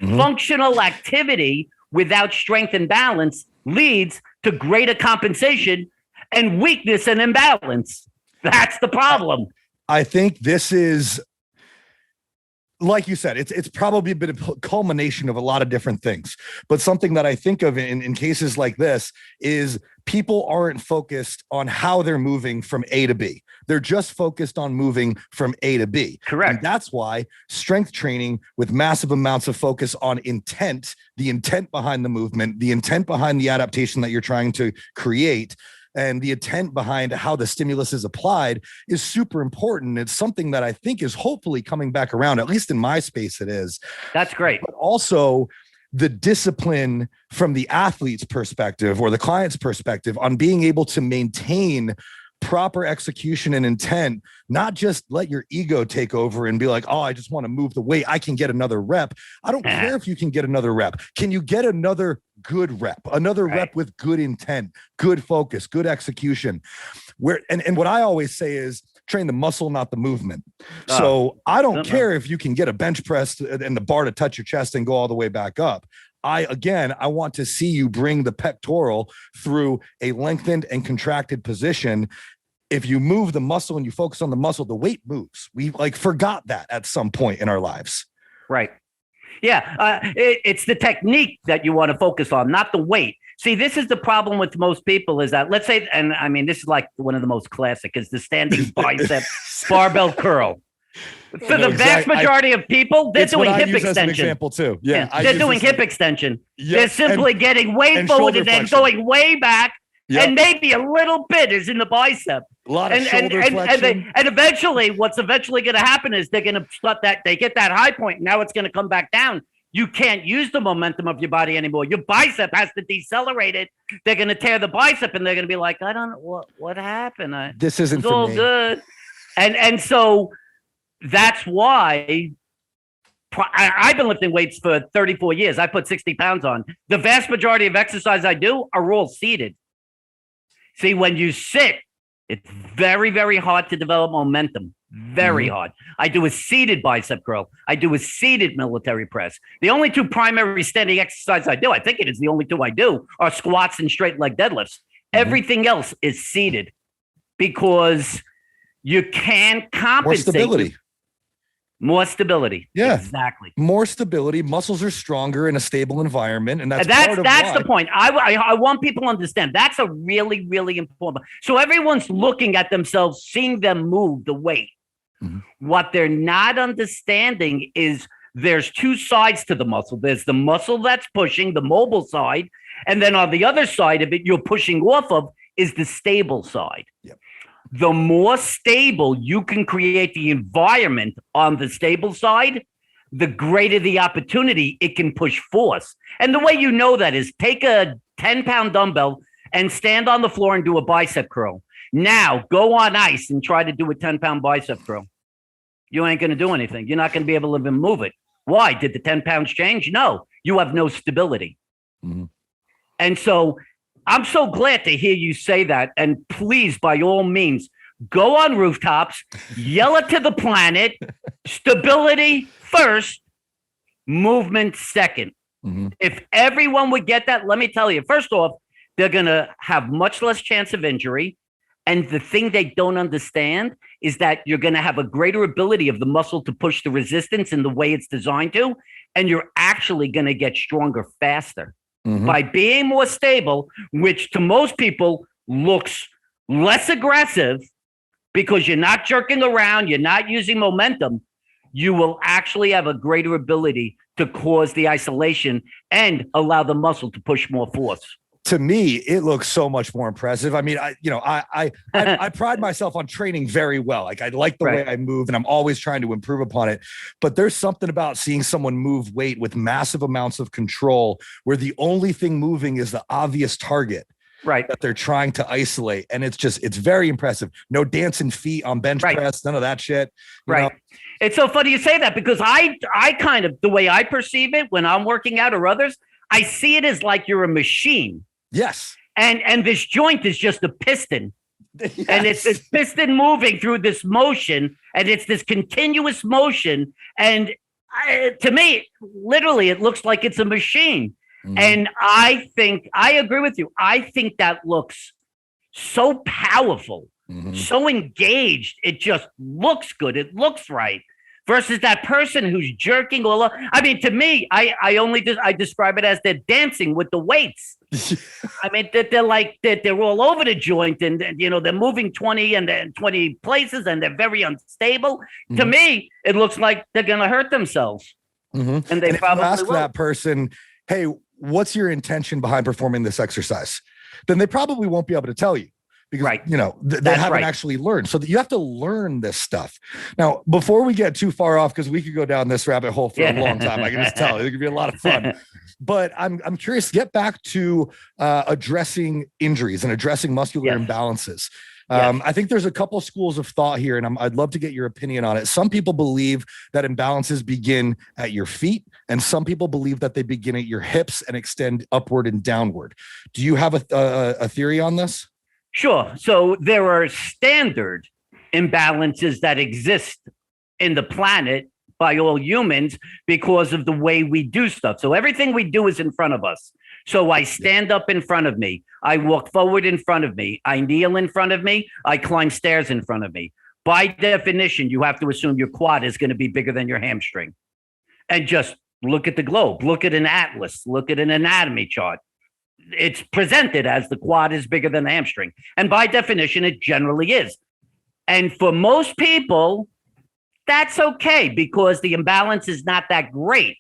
C: Mm-hmm. Functional activity without strength and balance leads to greater compensation and weakness and imbalance. That's the problem.
A: I think this is, like you said, it's probably a bit of a culmination of a lot of different things. But something that I think of in cases like this is people aren't focused on how they're moving from A to B. They're just focused on moving from A to B.
C: Correct.
A: And that's why strength training with massive amounts of focus on intent, the intent behind the movement, the intent behind the adaptation that you're trying to create, and the intent behind how the stimulus is applied is super important. It's something that I think is hopefully coming back around, at least in my space it is.
C: That's great.
A: But also the discipline from the athlete's perspective or the client's perspective on being able to maintain proper execution and intent, not just let your ego take over and be like, oh, I just want to move the weight. I can get another rep. I don't care if you can get another rep. Can you get another good rep, another rep with good intent, good focus, good execution? And what I always say is train the muscle, not the movement. So I don't care if you can get a bench press and the bar to touch your chest and go all the way back up. I want to see you bring the pectoral through a lengthened and contracted position. If you move the muscle and you focus on the muscle, the weight moves. We forgot that at some point in our lives.
C: Right. Yeah. It's the technique that you want to focus on, not the weight. See, this is the problem with most people is that, let's say, and I mean, this is like one of the most classic, is the standing bicep barbell curl. For the vast majority of people, they're doing hip extension. As an example
A: too.
C: They're doing hip extension. They're simply getting way forward and then going way back, and maybe a little bit is in the bicep.
A: A lot of shoulder flexion.
C: And eventually, what's eventually going to happen is they're going to start that. They get that high point. Now it's going to come back down. You can't use the momentum of your body anymore. Your bicep has to decelerate it. They're going to tear the bicep, and they're going to be like, I don't know what happened.
A: This isn't
C: it's
A: for
C: all
A: me.
C: Good. And so that's why I've been lifting weights for 34 years. I put 60 pounds on. The vast majority of exercise I do are all seated. See, when you sit, it's very, very hard to develop momentum. Very hard. I do a seated bicep curl. I do a seated military press. The only two primary standing exercises I do, I think it is the only two I do, are squats and straight leg deadlifts. Everything else is seated because you can't compensate. More stability.
A: Yeah,
C: exactly.
A: More stability. Muscles are stronger in a stable environment, and that's
C: the point. I want people to understand. That's a really, really important. So everyone's looking at themselves, seeing them move the weight. What they're not understanding is there's two sides to the muscle. There's the muscle that's pushing, the mobile side, and then on the other side of it, you're pushing off of is the stable side.
A: Yep.
C: The more stable you can create the environment on the stable side, the greater the opportunity it can push force. And the way you know that is take a 10-pound dumbbell and stand on the floor and do a bicep curl. Now go on ice and try to do a 10-pound bicep curl. you ain't going to do anything. You're not going to be able to even move it. Why? Did the 10 pounds change? No, you have no stability. Mm-hmm. And so I'm so glad to hear you say that. And please, by all means, go on rooftops, yell it to the planet, stability first, movement second. Mm-hmm. If everyone would get that, let me tell you, first off, they're going to have much less chance of injury. And the thing they don't understand is that you're going to have a greater ability of the muscle to push the resistance in the way it's designed to. And you're actually going to get stronger faster by being more stable, which to most people looks less aggressive because you're not jerking around, you're not using momentum. You will actually have a greater ability to cause the isolation and allow the muscle to push more force.
A: To me, it looks so much more impressive. I mean, I pride myself on training very well. Like I like the way I move, and I'm always trying to improve upon it. But there's something about seeing someone move weight with massive amounts of control, where the only thing moving is the obvious target, that they're trying to isolate, and it's very impressive. No dancing feet on bench press, none of that shit. You know?
C: It's so funny you say that because I kind of, the way I perceive it when I'm working out or others, I see it as like you're a machine.
A: Yes.
C: And this joint is just a piston. Yes. And it's this piston moving through this motion, and it's this continuous motion. And to me, literally, it looks like it's a machine. Mm-hmm. And I agree with you. I think that looks so powerful, so engaged. It just looks good. It looks right. Versus that person who's jerking all up. I mean, to me, I describe it as they're dancing with the weights. I mean, they're all over the joint, and they're moving 20 places, and they're very unstable. Mm-hmm. To me, it looks like they're going to hurt themselves, and they probably
A: ask
C: will.
A: That person, hey, what's your intention behind performing this exercise? Then they probably won't be able to tell you. Because, they haven't actually learned. So that you have to learn this stuff. Now, before we get too far off, because we could go down this rabbit hole for a long time. I can just tell it could be a lot of fun. But I'm curious, get back to addressing injuries and addressing muscular imbalances. I think there's a couple schools of thought here, and I'd love to get your opinion on it. Some people believe that imbalances begin at your feet, and some people believe that they begin at your hips and extend upward and downward. Do you have a theory on this?
C: Sure. So there are standard imbalances that exist in the planet by all humans because of the way we do stuff. So everything we do is in front of us. So I stand up in front of me. I walk forward in front of me. I kneel in front of me. I climb stairs in front of me. By definition, you have to assume your quad is going to be bigger than your hamstring. And just look at the globe. Look at an atlas. Look at an anatomy chart. It's presented as the quad is bigger than the hamstring. And by definition, it generally is. And for most people, that's okay because the imbalance is not that great.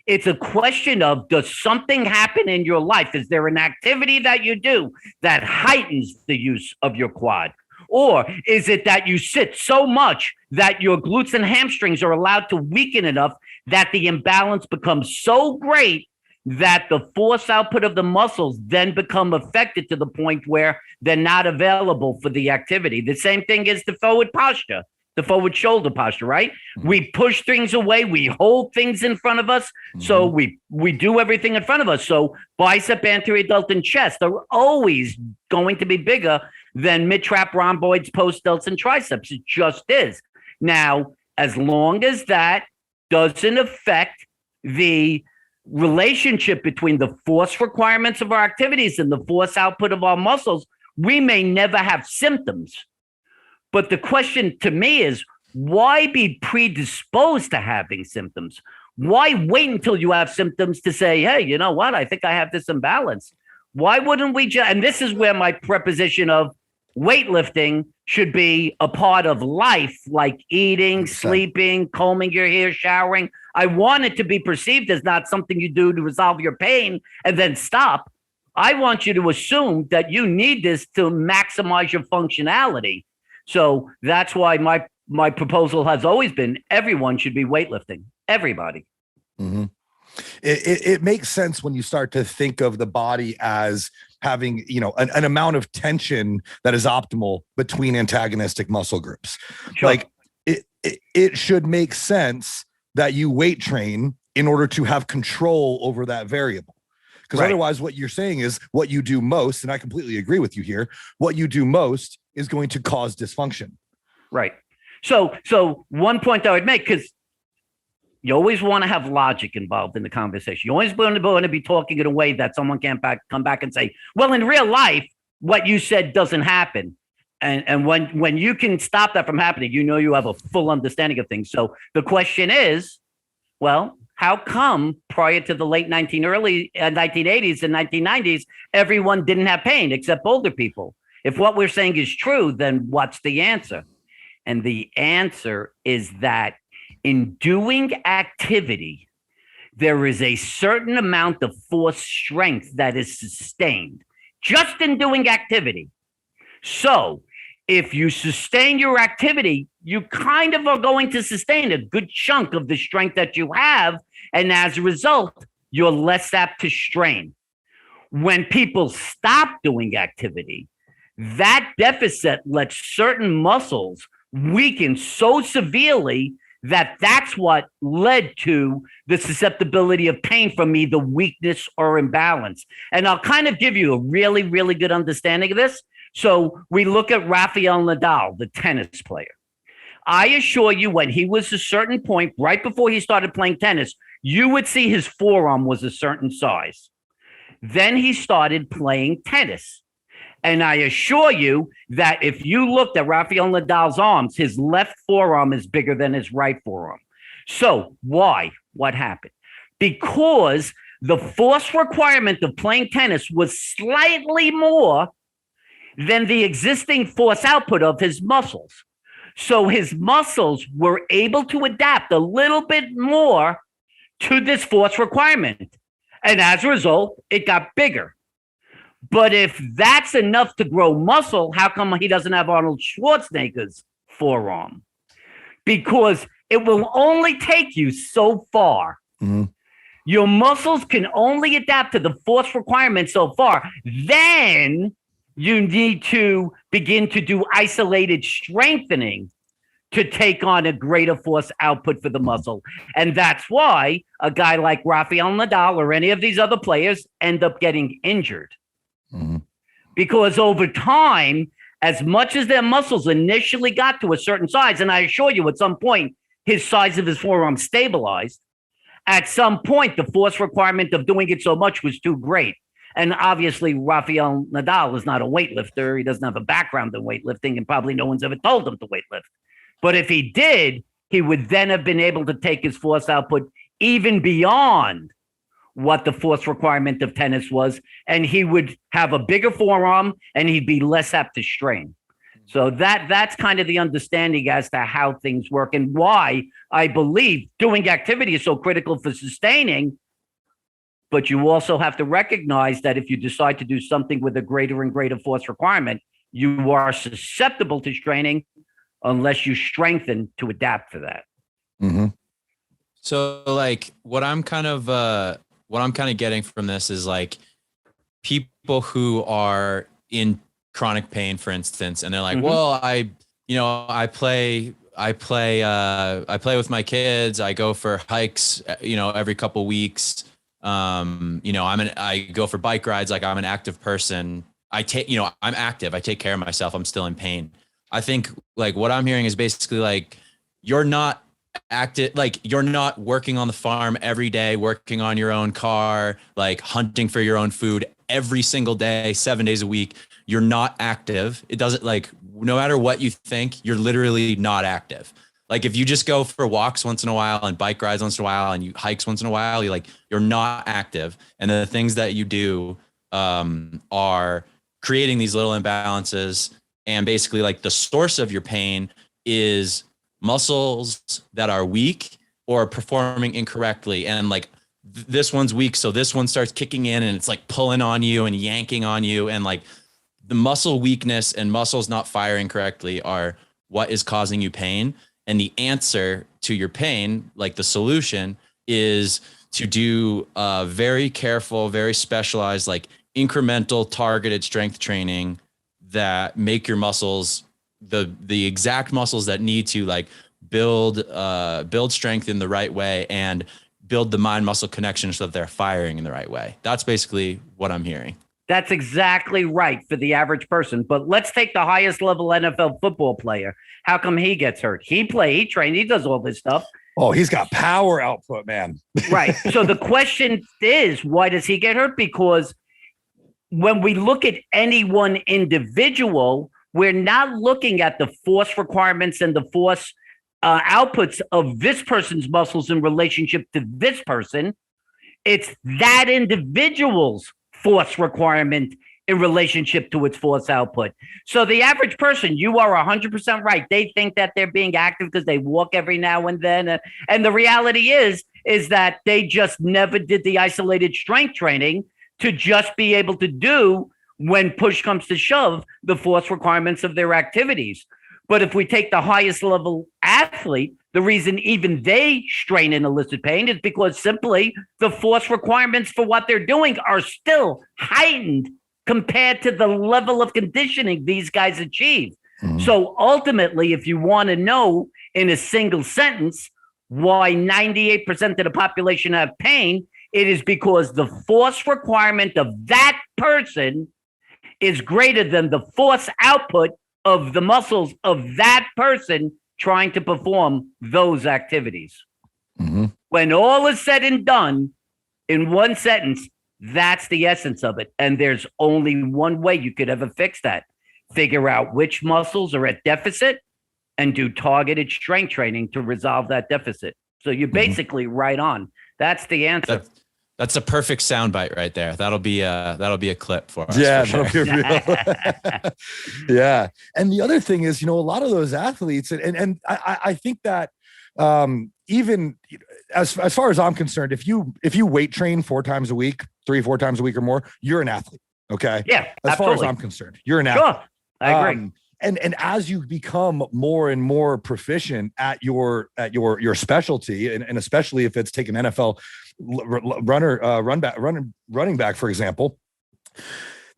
C: It's a question of, does something happen in your life? Is there an activity that you do that heightens the use of your quad? Or is it that you sit so much that your glutes and hamstrings are allowed to weaken enough that the imbalance becomes so great that the force output of the muscles then become affected to the point where they're not available for the activity? The same thing is the forward posture, the forward shoulder posture, right? Mm-hmm. We push things away. We hold things in front of us. Mm-hmm. So we do everything in front of us. So bicep, anterior delt, and chest are always going to be bigger than mid-trap, rhomboids, post delts, and triceps. It just is. Now, as long as that doesn't affect the relationship between the force requirements of our activities and the force output of our muscles, we may never have symptoms. But the question to me is, why be predisposed to having symptoms? Why wait until you have symptoms to say, hey, you know what? I think I have this imbalance. Why wouldn't we just, and this is where my preposition of weightlifting should be a part of life, like eating, sleeping, combing your hair, showering. I want it to be perceived as not something you do to resolve your pain and then stop. I want you to assume that you need this to maximize your functionality. So that's why my proposal has always been everyone should be weightlifting. Everybody.
A: Mm-hmm. It makes sense when you start to think of the body as having, an amount of tension that is optimal between antagonistic muscle groups.
C: Sure.
A: Like it should make sense that you weight train in order to have control over that variable. Because otherwise what you're saying is what you do most, and I completely agree with you here, what you do most is going to cause dysfunction.
C: Right. So one point I would make, because you always want to have logic involved in the conversation. You always want to be talking in a way that someone can't come back and say, well, in real life, what you said doesn't happen. And when you can stop that from happening, you have a full understanding of things. So the question is, well, how come prior to the late early 1980s and 1990s, everyone didn't have pain except older people? If what we're saying is true, then what's the answer? And the answer is that in doing activity, there is a certain amount of force strength that is sustained just in doing activity. So if you sustain your activity, you kind of are going to sustain a good chunk of the strength that you have. And as a result, you're less apt to strain. When people stop doing activity, that deficit lets certain muscles weaken so severely that that's what led to the susceptibility of pain from either weakness or imbalance. And I'll kind of give you a really, really good understanding of this. So we look at Rafael Nadal, the tennis player. I assure you, when he was a certain point, right before he started playing tennis, you would see his forearm was a certain size. Then he started playing tennis. And I assure you that if you looked at Rafael Nadal's arms, his left forearm is bigger than his right forearm. So why? What happened? Because the force requirement of playing tennis was slightly more than the existing force output of his muscles. So his muscles were able to adapt a little bit more to this force requirement. And as a result, it got bigger. But if that's enough to grow muscle, how come he doesn't have Arnold Schwarzenegger's forearm? Because it will only take you so far. Mm-hmm. Your muscles can only adapt to the force requirement so far. Then you need to begin to do isolated strengthening to take on a greater force output for the muscle. And that's why a guy like Rafael Nadal or any of these other players end up getting injured. Mm-hmm. Because over time, as much as their muscles initially got to a certain size, and I assure you at some point, his size of his forearm stabilized, at some point, the force requirement of doing it so much was too great. And obviously, Rafael Nadal is not a weightlifter. He doesn't have a background in weightlifting, and probably no one's ever told him to weightlift. But if he did, he would then have been able to take his force output even beyond what the force requirement of tennis was, and he would have a bigger forearm and he'd be less apt to strain. So that's kind of the understanding as to how things work and why I believe doing activity is so critical for sustaining. But you also have to recognize that if you decide to do something with a greater and greater force requirement, you are susceptible to straining unless you strengthen to adapt for that.
B: Mm-hmm. So like what I'm kind of getting from this is like people who are in chronic pain, for instance, and they're like, mm-hmm. well, I play with my kids. I go for hikes, every couple weeks. I go for bike rides. Like I'm an active person. I'm active. I take care of myself. I'm still in pain. I think like what I'm hearing is basically like, you're not active, like you're not working on the farm every day, working on your own car, like hunting for your own food every single day, 7 days a week. You're not active. It doesn't, like, no matter what you think, you're literally not active. Like if you just go for walks once in a while and bike rides once in a while and you hikes once in a while, you're not active. And the things that you do are creating these little imbalances. And basically like the source of your pain is muscles that are weak or performing incorrectly. And like this one's weak. So this one starts kicking in and it's like pulling on you and yanking on you. And like the muscle weakness and muscles not firing correctly are what is causing you pain. And the answer to your pain, like the solution, is to do very careful, very specialized, like incremental targeted strength training that make your muscles the exact muscles that need to like build strength in the right way and build the mind muscle connection so that they're firing in the right way. That's basically what I'm hearing.
C: That's exactly right for the average person. But let's take the highest level NFL football player. How come he gets hurt? He trains, he does all this stuff.
A: Oh, he's got power output, man.
C: Right. So the question is, why does he get hurt? Because when we look at any one individual, we're not looking at the force requirements and the force outputs of this person's muscles in relationship to this person. It's that individual's force requirement in relationship to its force output. So the average person, you are 100% right. They think that they're being active because they walk every now and then. And the reality is that they just never did the isolated strength training to just be able to do, when push comes to shove, the force requirements of their activities. But if we take the highest level athlete, the reason even they strain and elicit pain is because simply the force requirements for what they're doing are still heightened compared to the level of conditioning these guys achieve. Mm-hmm. So ultimately, if you want to know in a single sentence why 98% of the population have pain, it is because the force requirement of that person is greater than the force output of the muscles of that person trying to perform those activities. Mm-hmm. When all is said and done, in one sentence, that's the essence of it. And there's only one way you could ever fix that. Figure out which muscles are at deficit and do targeted strength training to resolve that deficit. So you're basically right on. That's the answer.
B: That's a perfect soundbite right there. That'll be a clip for us.
A: Yeah,
B: for sure.
A: that'll be real. Yeah. And the other thing is, a lot of those athletes, and I think that even as far as I'm concerned, if you weight train 4 times a week, 3-4 times a week or more, you're an athlete. Okay.
C: Yeah.
A: As far as I'm concerned, you're an athlete.
C: Sure. I agree.
A: And as you become more and more proficient at your specialty, and especially if it's taking NFL running back, for example,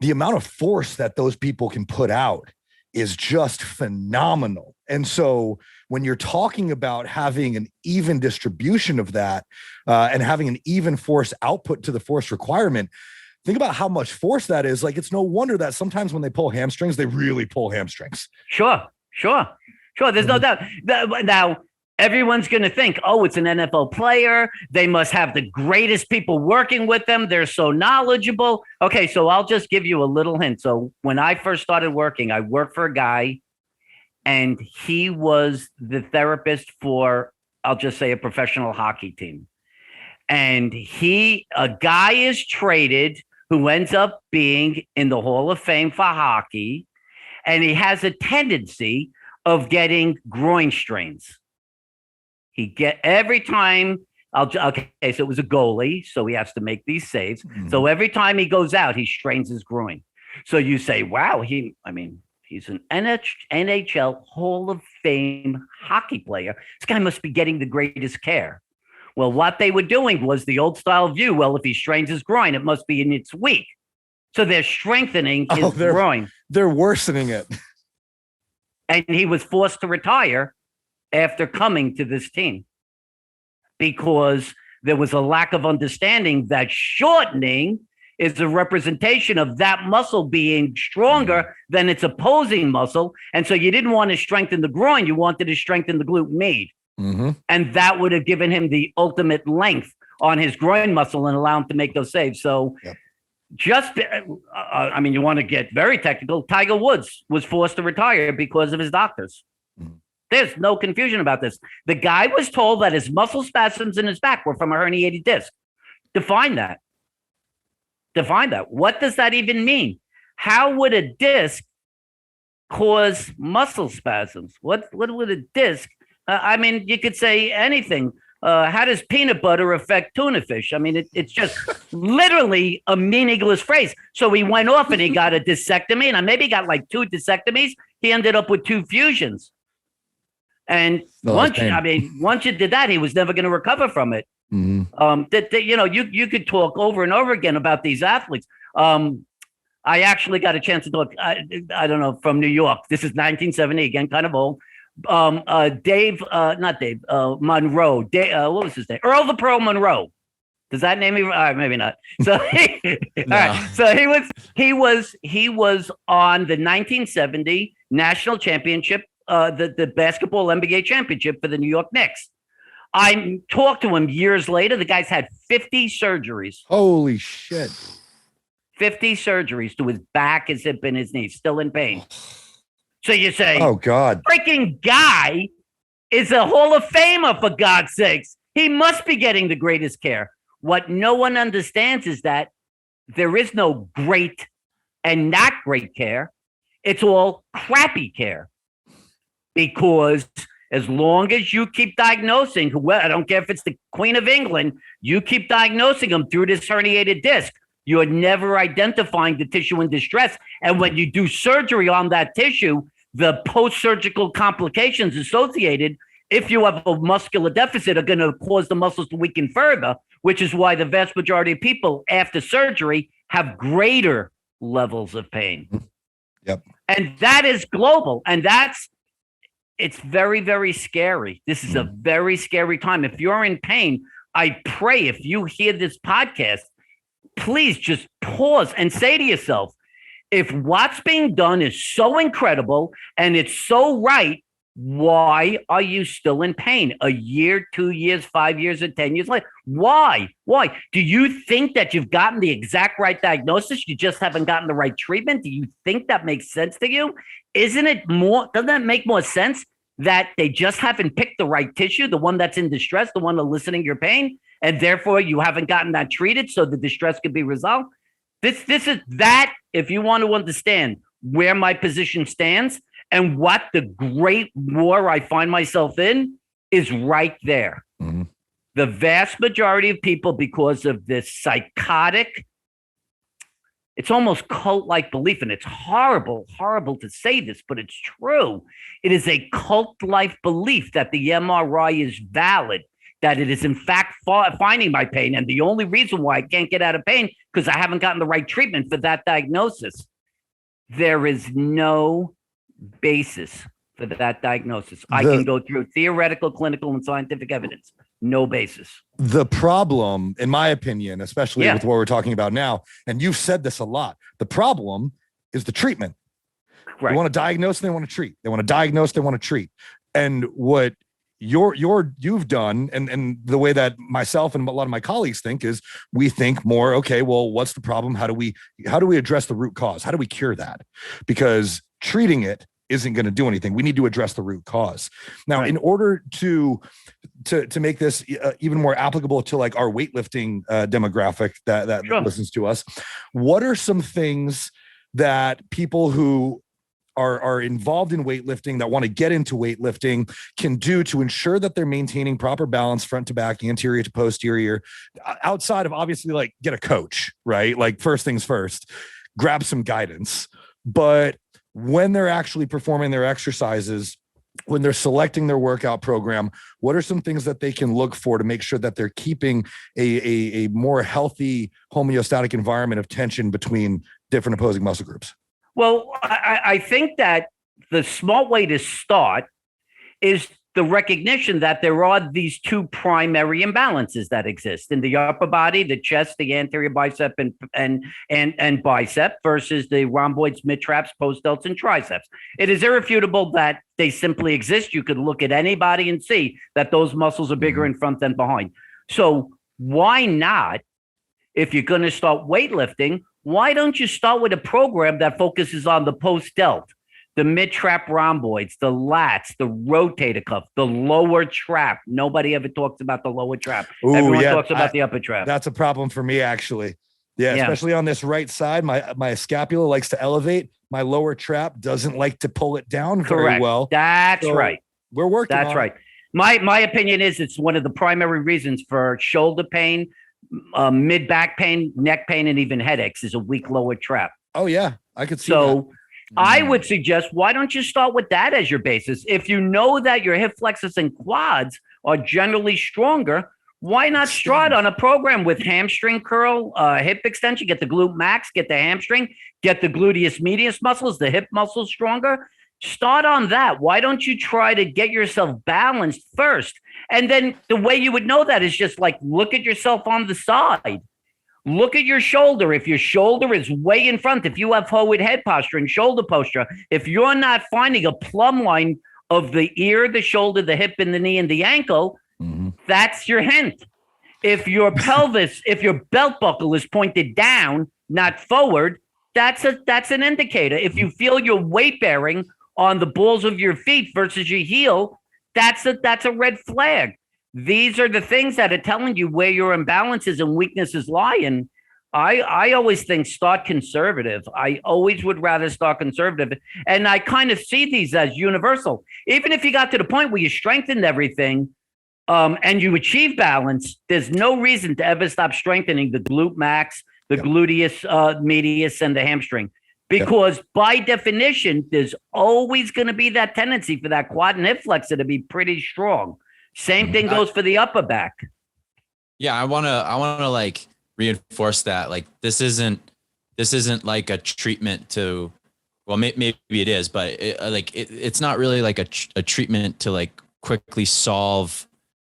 A: the amount of force that those people can put out is just phenomenal. And so when you're talking about having an even distribution of that and having an even force output to the force requirement, think about how much force that is. Like, it's no wonder that sometimes when they pull hamstrings, they really pull hamstrings. Sure.
C: There's no doubt. Now, everyone's going to think, oh, it's an NFL player. They must have the greatest people working with them. They're so knowledgeable. Okay, so I'll just give you a little hint. So when I first started working, I worked for a guy, and he was the therapist for, I'll just say, a professional hockey team. And a guy is traded who ends up being in the Hall of Fame for hockey, and he has a tendency of getting groin strains. Every time, so it was a goalie, so he has to make these saves. Mm-hmm. So every time he goes out, he strains his groin. So you say, wow, he's an NHL Hall of Fame hockey player. This guy must be getting the greatest care. Well, what they were doing was the old style view. Well, if he strains his groin, it must be in its weak. So they're strengthening his groin.
A: They're worsening it.
C: And he was forced to retire after coming to this team because there was a lack of understanding that shortening is a representation of that muscle being stronger than its opposing muscle. And so you didn't want to strengthen the groin. You wanted to strengthen the glute med. Mm-hmm. And that would have given him the ultimate length on his groin muscle and allow him to make those saves. So you want to get very technical. Tiger Woods was forced to retire because of his doctors. Mm-hmm. There's no confusion about this. The guy was told that his muscle spasms in his back were from a herniated disc. Define that. What does that even mean? How would a disc cause muscle spasms? What would a disc? You could say anything. How does peanut butter affect tuna fish? It's just literally a meaningless phrase. So he went off and he got a discectomy, and maybe he got like 2 discectomies. He ended up with 2 fusions. And once you did that, he was never going to recover from it. Mm-hmm. You could talk over and over again about these athletes. I actually got a chance to talk, I don't know, from New York. This is 1970, again, kind of old. Not Dave, Monroe. What was his name? Earl the Pearl Monroe. Does that name even? All right, maybe not. So, all right. So he was on the 1970 national championship, the basketball NBA championship for the New York Knicks. I talked to him years later. The guy's had 50 surgeries.
A: Holy shit.
C: 50 surgeries to his back, his hip, and his knee, still in pain. So you say,
A: oh God,
C: freaking guy is a Hall of Famer, for God's sakes. He must be getting the greatest care. What no one understands is that there is no great and not great care. It's all crappy care. Because as long as you keep diagnosing, I don't care if it's the Queen of England, you keep diagnosing them through this herniated disc. You're never identifying the tissue in distress. And when you do surgery on that tissue, the post-surgical complications associated, if you have a muscular deficit, are going to cause the muscles to weaken further, which is why the vast majority of people after surgery have greater levels of pain.
A: Yep.
C: And that is global. And it's very, very scary. This is a very scary time. If you're in pain, I pray if you hear this podcast, please just pause and say to yourself, if what's being done is so incredible and it's so right, why are you still in pain? A year, 2 years, 5 years, or 10 years later? Why? Why? Do you think that you've gotten the exact right diagnosis? You just haven't gotten the right treatment? Do you think that makes sense to you? Doesn't that make more sense that they just haven't picked the right tissue, the one that's in distress, the one eliciting your pain, and therefore you haven't gotten that treated so the distress could be resolved? This is that, if you want to understand where my position stands and what the great war I find myself in, is right there. Mm-hmm. The vast majority of people, because of this psychotic, it's almost cult-like belief, and it's horrible to say this, but it's true. It is a cult-like belief that the MRI is valid, that it is in fact finding my pain, and the only reason why I can't get out of pain because I haven't gotten the right treatment for that diagnosis. There is no basis for that diagnosis. I can go through theoretical, clinical, and scientific evidence. No basis.
A: The problem, in my opinion, especially with what we're talking about now, and you've said this a lot, the problem is the treatment. Right. They want to diagnose, they want to treat. They want to diagnose, they want to treat. And what you've done, and the way that myself and a lot of my colleagues think, is we think more, okay, well, what's the problem? How do we address the root cause? How do we cure that? Because treating it isn't going to do anything. We need to address the root cause. Now, in order to make this even more applicable to like our weightlifting demographic that listens to us, what are some things that people who are involved in weightlifting, that want to get into weightlifting, can do to ensure that they're maintaining proper balance front to back, anterior to posterior, outside of obviously like get a coach, right? Like first things first, grab some guidance. But when they're actually performing their exercises, when they're selecting their workout program, what are some things that they can look for to make sure that they're keeping a more healthy homeostatic environment of tension between different opposing muscle groups?
C: Well, I think that the smart way to start is the recognition that there are these two primary imbalances that exist in the upper body, the chest, the anterior bicep and bicep, versus the rhomboids, mid-traps, post-delts, and triceps. It is irrefutable that they simply exist. You could look at anybody and see that those muscles are bigger in front than behind. So why not, if you're going to start weightlifting, why don't you start with a program that focuses on the post-delt, the mid-trap rhomboids, the lats, the rotator cuff, the lower trap? Nobody ever talks about the lower trap.
A: Ooh,
C: everyone talks about the upper trap.
A: That's a problem for me, actually. Yeah, especially on this right side. My scapula likes to elevate. My lower trap doesn't like to pull it down very well.
C: That's right.
A: We're working on it.
C: That's right. My opinion is it's one of the primary reasons for shoulder pain, mid-back pain, neck pain, and even headaches is a weak lower trap.
A: Oh, yeah. I could see that.
C: So I would suggest, why don't you start with that as your basis? If you know that your hip flexors and quads are generally stronger, why not start on a program with hamstring curl, hip extension, get the glute max, get the hamstring, get the gluteus medius muscles, the hip muscles stronger. Start on that. Why don't you try to get yourself balanced first? And then the way you would know that is just like, look at yourself on the side. Look at your shoulder. If your shoulder is way in front, if you have forward head posture and shoulder posture, if you're not finding a plumb line of the ear, the shoulder, the hip, and the knee, and the ankle, that's your hint. If your pelvis, if your belt buckle is pointed down, not forward, that's an indicator. If you feel your weight bearing on the balls of your feet versus your heel, that's a red flag. These are the things that are telling you where your imbalances and weaknesses lie. And I always think start conservative. I always would rather start conservative. And I kind of see these as universal. Even if you got to the point where you strengthened everything and you achieve balance, there's no reason to ever stop strengthening the glute max, the gluteus medius, and the hamstring. Because by definition, there's always going to be that tendency for that quad and hip flexor to be pretty strong. Same thing goes for the upper back.
B: Yeah, I want to like reinforce that. Like this isn't like a treatment to, well, maybe it is, but it's not really like a treatment to like quickly solve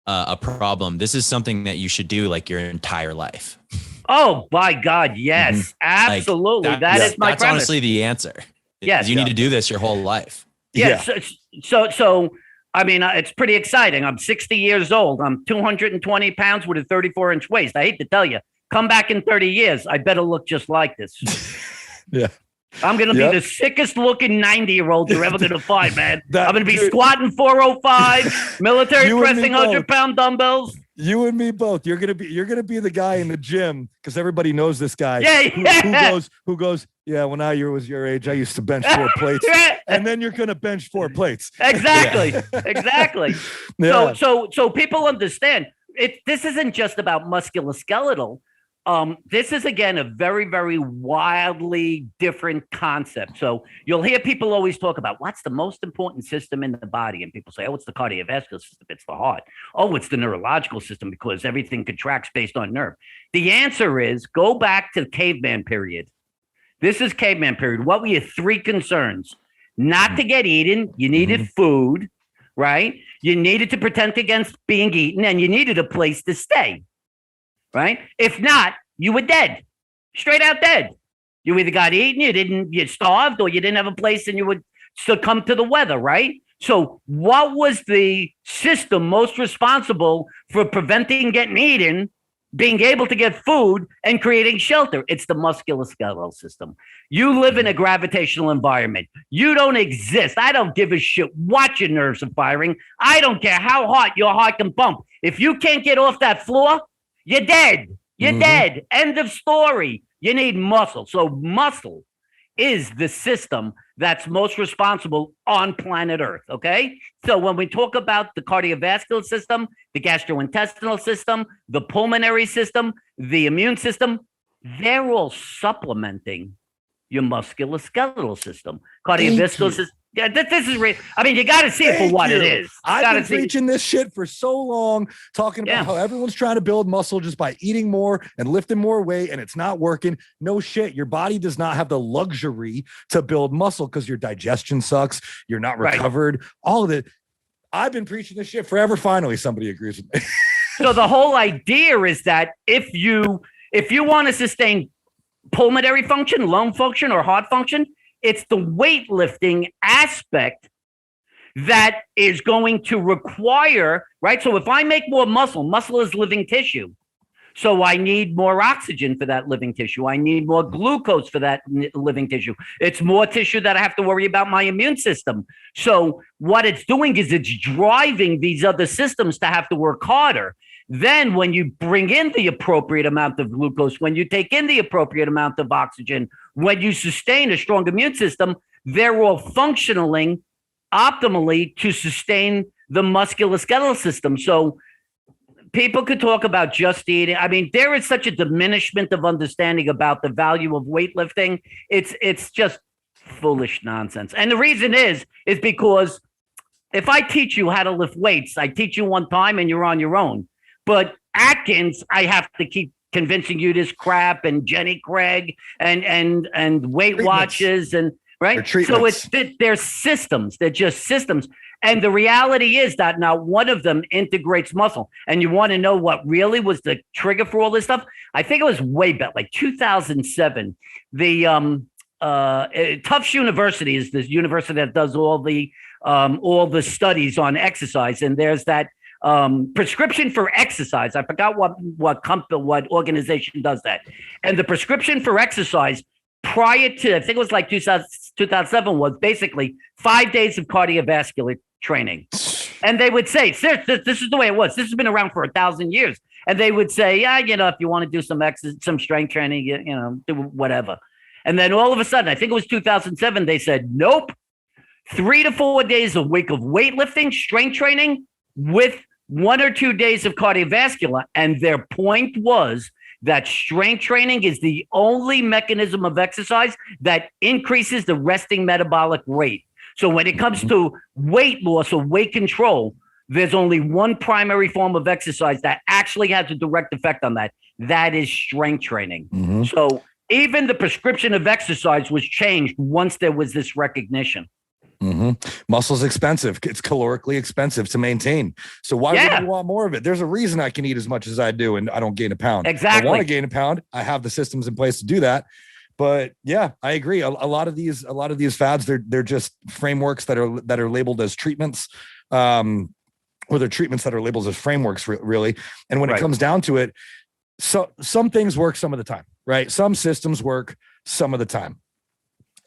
B: a problem. This is something that you should do like your entire life.
C: Oh, by God, yes, absolutely. Like that is my
B: that's
C: premise.
B: Honestly the answer.
C: Yes,
B: you need to do this your whole life.
C: Yes. Yeah. So I mean, it's pretty exciting. I'm 60 years old. I'm 220 pounds with a 34-inch waist. I hate to tell you, come back in 30 years, I better look just like this.
A: Yeah.
C: I'm going to be the sickest looking 90-year-old you're ever going to find, man. I'm going to be squatting 405, military pressing 100-pound dumbbells.
A: You and me both. You're gonna be the guy in the gym because everybody knows this guy. Who goes. Yeah, when I was your age, I used to bench 4 plates, and then you're gonna bench 4 plates.
C: Exactly, exactly.
A: Yeah.
C: So people understand it. This isn't just about musculoskeletal. This is, again, a very, very wildly different concept. So you'll hear people always talk about what's the most important system in the body. And people say, oh, it's the cardiovascular system. It's the heart. Oh, it's the neurological system because everything contracts based on nerve. The answer is go back to the caveman period. This is caveman period. What were your 3 concerns? Not to get eaten. You needed food, right? You needed to protect against being eaten, and you needed a place to stay. Right? If not, you were dead, straight out dead. You either got eaten, you starved, or you didn't have a place and you would succumb to the weather, right? So what was the system most responsible for preventing getting eaten, being able to get food, and creating shelter? It's the musculoskeletal system. You live in a gravitational environment. You don't exist. I don't give a shit what your nerves are firing. I don't care how hot your heart can pump. If you can't get off that floor, you're dead. You're dead. End of story. You need muscle. So muscle is the system that's most responsible on planet Earth, okay? So when we talk about the cardiovascular system, the gastrointestinal system, the pulmonary system, the immune system, they're all supplementing your musculoskeletal system. Cardiovascular system. Yeah, this is real. I mean, you got to see it for what it is.
A: I've been preaching this shit for so long, talking about how everyone's trying to build muscle just by eating more and lifting more weight, and it's not working. No shit. Your body does not have the luxury to build muscle because your digestion sucks. You're not recovered. All of it. I've been preaching this shit forever. Finally, somebody agrees with me.
C: So the whole idea is that if you want to sustain pulmonary function, lung function, or heart function, it's the weightlifting aspect that is going to require, right? So if I make more muscle is living tissue. So I need more oxygen for that living tissue. I need more glucose for that living tissue. It's more tissue that I have to worry about my immune system. So what it's doing is it's driving these other systems to have to work harder. Then when you bring in the appropriate amount of glucose, when you take in the appropriate amount of oxygen, when you sustain a strong immune system, they're all functioning optimally to sustain the musculoskeletal system. So people could talk about just eating. I mean, there is such a diminishment of understanding about the value of weightlifting. It's just foolish nonsense. And the reason is because if I teach you how to lift weights, I teach you one time and you're on your own. But Atkins, I have to keep convincing you this crap, and Jenny Craig and Weight Watchers, and right? So they're systems. They're just systems. And the reality is that not one of them integrates muscle. And you want to know what really was the trigger for all this stuff? I think it was way back, like 2007. The Tufts University is this university that does all the studies on exercise. And there's that prescription for exercise. I forgot what company, what organization does that. And the prescription for exercise prior to, I think it was like 2007, was basically 5 days of cardiovascular training. And they would say, this is the way it was. This has been around for 1,000 years. And they would say, yeah, if you want to do some strength training, do whatever. And then all of a sudden, I think it was 2007, they said, nope, 3 to 4 days a week of weightlifting, strength training with 1 or 2 days of cardiovascular. And their point was that strength training is the only mechanism of exercise that increases the resting metabolic rate. So when it comes to weight loss or weight control, there's only one primary form of exercise that actually has a direct effect on that. That is strength training. Mm-hmm. So even the prescription of exercise was changed once there was this recognition.
A: Mm-hmm. Muscle's expensive. It's calorically expensive to maintain. So why would you want more of it? There's a reason I can eat as much as I do and I don't gain a pound.
C: Exactly.
A: I want to gain a pound. I have the systems in place to do that. But yeah, I agree. A lot of these fads, they're just frameworks that are labeled as treatments, or they're treatments that are labeled as frameworks, really. And when it comes down to it, so some things work some of the time, right? Some systems work some of the time.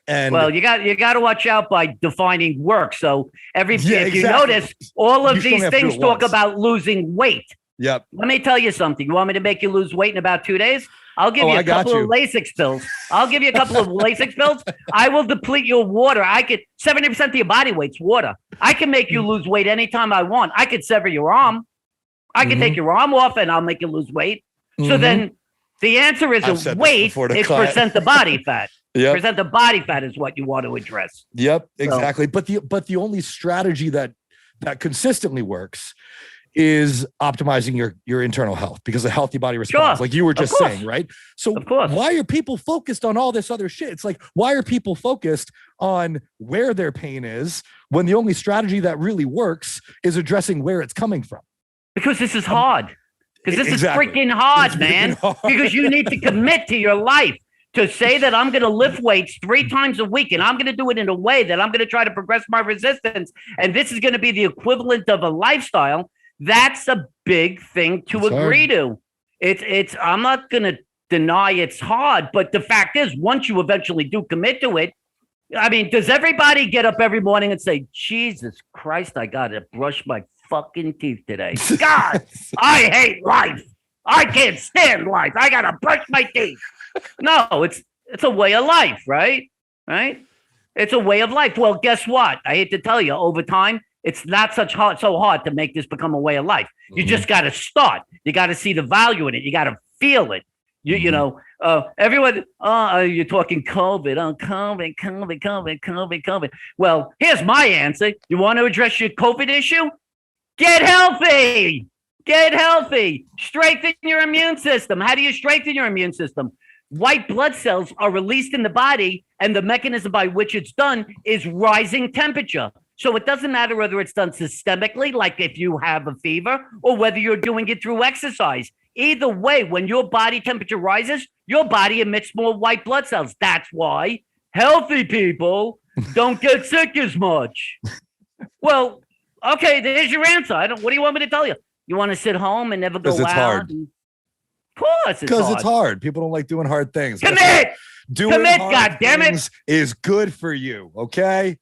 A: And
C: well, you got to watch out by defining work. So if you notice, all of these things talk about losing weight.
A: Yep.
C: Let me tell you something. You want me to make you lose weight in about 2 days? I'll give you a couple of Lasix pills. I'll give you a couple of Lasix pills. I will deplete your water. 70% of your body weight's water. I can make you lose weight anytime I want. I could sever your arm. I can take your arm off and I'll make you lose weight. So then the answer isn't weight, it's percent of body fat. Yep. Percent of body fat is what you want to address.
A: Yep, exactly. So, but the only strategy that consistently works is optimizing your internal health, because a healthy body responds, like you were just saying, right? So why are people focused on all this other shit? It's like, why are people focused on where their pain is when the only strategy that really works is addressing where it's coming from?
C: Because this is hard. Because this is freaking hard, man. Because you need to commit to your life. To say that I'm going to lift weights 3 times a week and I'm going to do it in a way that I'm going to try to progress my resistance, and this is going to be the equivalent of a lifestyle, that's a big thing to agree to. It's I'm not going to deny it's hard, but the fact is, once you eventually do commit to it, I mean, does everybody get up every morning and say, Jesus Christ, I got to brush my fucking teeth today. God, I hate life. I can't stand life. I got to brush my teeth. No, it's a way of life, right? Right? It's a way of life. Well, guess what? I hate to tell you, over time, it's not so hard to make this become a way of life. You just got to start. You got to see the value in it. You got to feel it. You know, everyone, you're talking COVID, COVID. Well, here's my answer. You want to address your COVID issue? Get healthy. Get healthy. Strengthen your immune system. How do you strengthen your immune system? White blood cells are released in the body, and the mechanism by which it's done is rising temperature. So it doesn't matter whether it's done systemically, like if you have a fever, or whether you're doing it through exercise. Either way, when your body temperature rises, your body emits more white blood cells. That's why healthy people don't get sick as much. Well, okay, there's your answer. What do you want me to tell you? You want to sit home and never go out?
A: It's hard.
C: Of course it's hard.
A: Because it's hard. People don't like doing hard things.
C: Commit!
A: Doing hard
C: goddammit!
A: Is good for you, okay?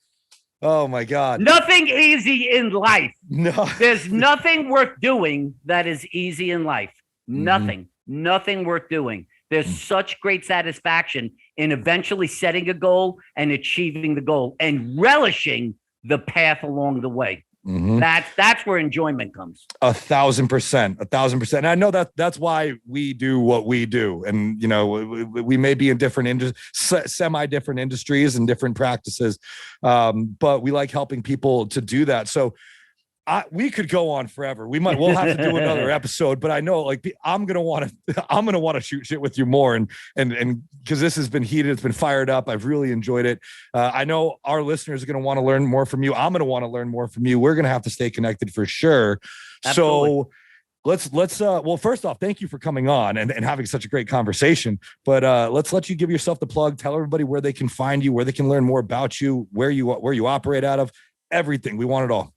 A: Oh, my God.
C: Nothing easy in life.
A: No.
C: There's nothing worth doing that is easy in life. Nothing. Nothing worth doing. There's such great satisfaction in eventually setting a goal and achieving the goal and relishing the path along the way. That's where enjoyment comes.
A: 1,000%, 1,000%. And I know that's why we do what we do. And, you know, we may be in different semi-different industries and different practices, but we like helping people to do that. So we could go on forever. We'll have to do another episode, but I know like I'm going to want to shoot shit with you more. And cause this has been heated. It's been fired up. I've really enjoyed it. I know our listeners are going to want to learn more from you. I'm going to want to learn more from you. We're going to have to stay connected for sure. Absolutely. So let's well, first off, thank you for coming on and having such a great conversation, but let's let you give yourself the plug, tell everybody where they can find you, where they can learn more about you, where you operate out of, everything. We want it all.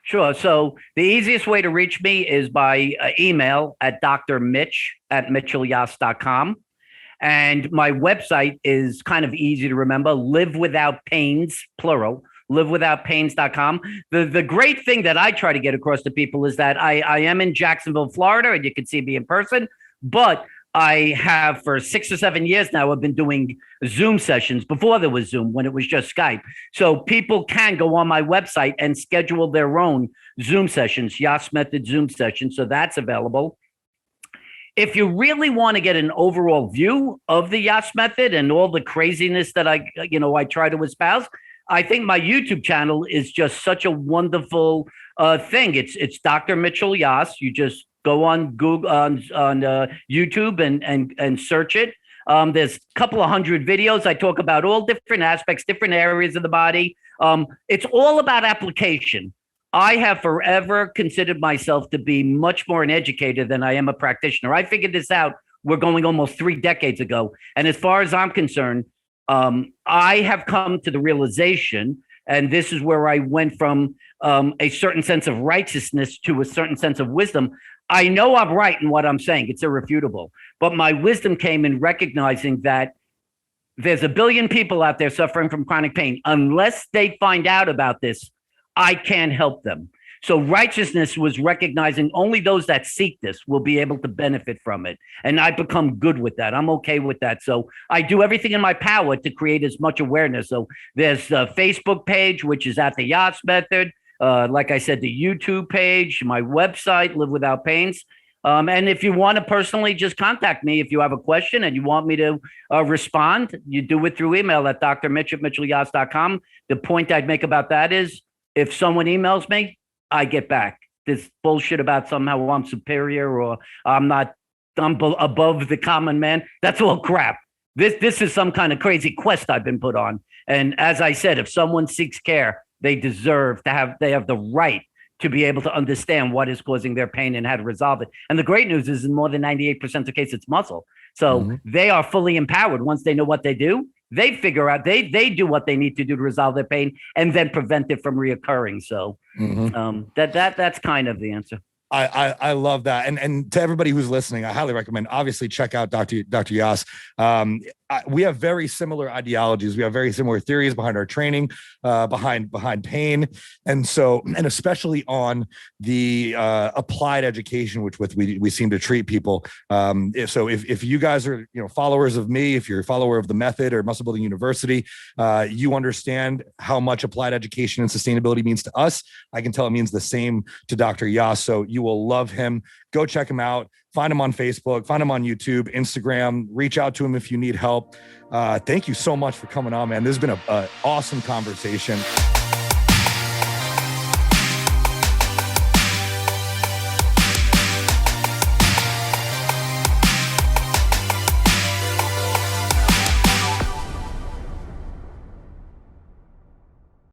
C: Sure. So the easiest way to reach me is by email at drmitch@mitchellyass.com. And my website is kind of easy to remember, Live Without Pains, plural, livewithoutpains.com. The great thing that I try to get across to people is that I am in Jacksonville, Florida, and you can see me in person, but I have for 6 or 7 years now, I've been doing Zoom sessions before there was Zoom, when it was just Skype. So people can go on my website and schedule their own Zoom sessions, Yass Method Zoom sessions. So that's available. If you really want to get an overall view of the Yass Method and all the craziness that I try to espouse, I think my YouTube channel is just such a wonderful thing. It's Dr. Mitchell Yass. You just go on Google on YouTube and search it. There's a couple of hundred videos. I talk about all different aspects, different areas of the body. It's all about application. I have forever considered myself to be much more an educator than I am a practitioner. I figured this out. We're going almost 3 decades ago. And as far as I'm concerned, I have come to the realization, and this is where I went from a certain sense of righteousness to a certain sense of wisdom. I know I'm right in what I'm saying. It's irrefutable. But my wisdom came in recognizing that there's a billion people out there suffering from chronic pain. Unless they find out about this, I can't help them. So righteousness was recognizing only those that seek this will be able to benefit from it. And I've become good with that. I'm okay with that. So I do everything in my power to create as much awareness. So there's a Facebook page, which is at the Yass Method. Like I said, the YouTube page, my website, Live Without Pains. And if you want to personally just contact me, if you have a question and you want me to respond, you do it through email at drmitch@mitchellyass.com. The point I'd make about that is if someone emails me, I get back. This bullshit about somehow I'm superior or I'm above the common man. That's all crap. This is some kind of crazy quest I've been put on. And as I said, if someone seeks care, they have the right to be able to understand what is causing their pain and how to resolve it. And the great news is in more than 98% of the case, it's muscle. So they are fully empowered. Once they know what they do, they figure out, they do what they need to do to resolve their pain and then prevent it from reoccurring. So that's kind of the answer.
A: I love that. And to everybody who's listening, I highly recommend, obviously check out Dr. Yass. We have very similar ideologies. We have very similar theories behind our training, behind pain. And especially on the applied education, which we seem to treat people. If you guys are, followers of me, if you're a follower of the method or Muscle Building University, you understand how much applied education and sustainability means to us. I can tell it means the same to Dr. Yass. So you will love him. Go check him out. Find him on Facebook, find him on YouTube, Instagram, reach out to him if you need help. Thank you so much for coming on, man. This has been an awesome conversation.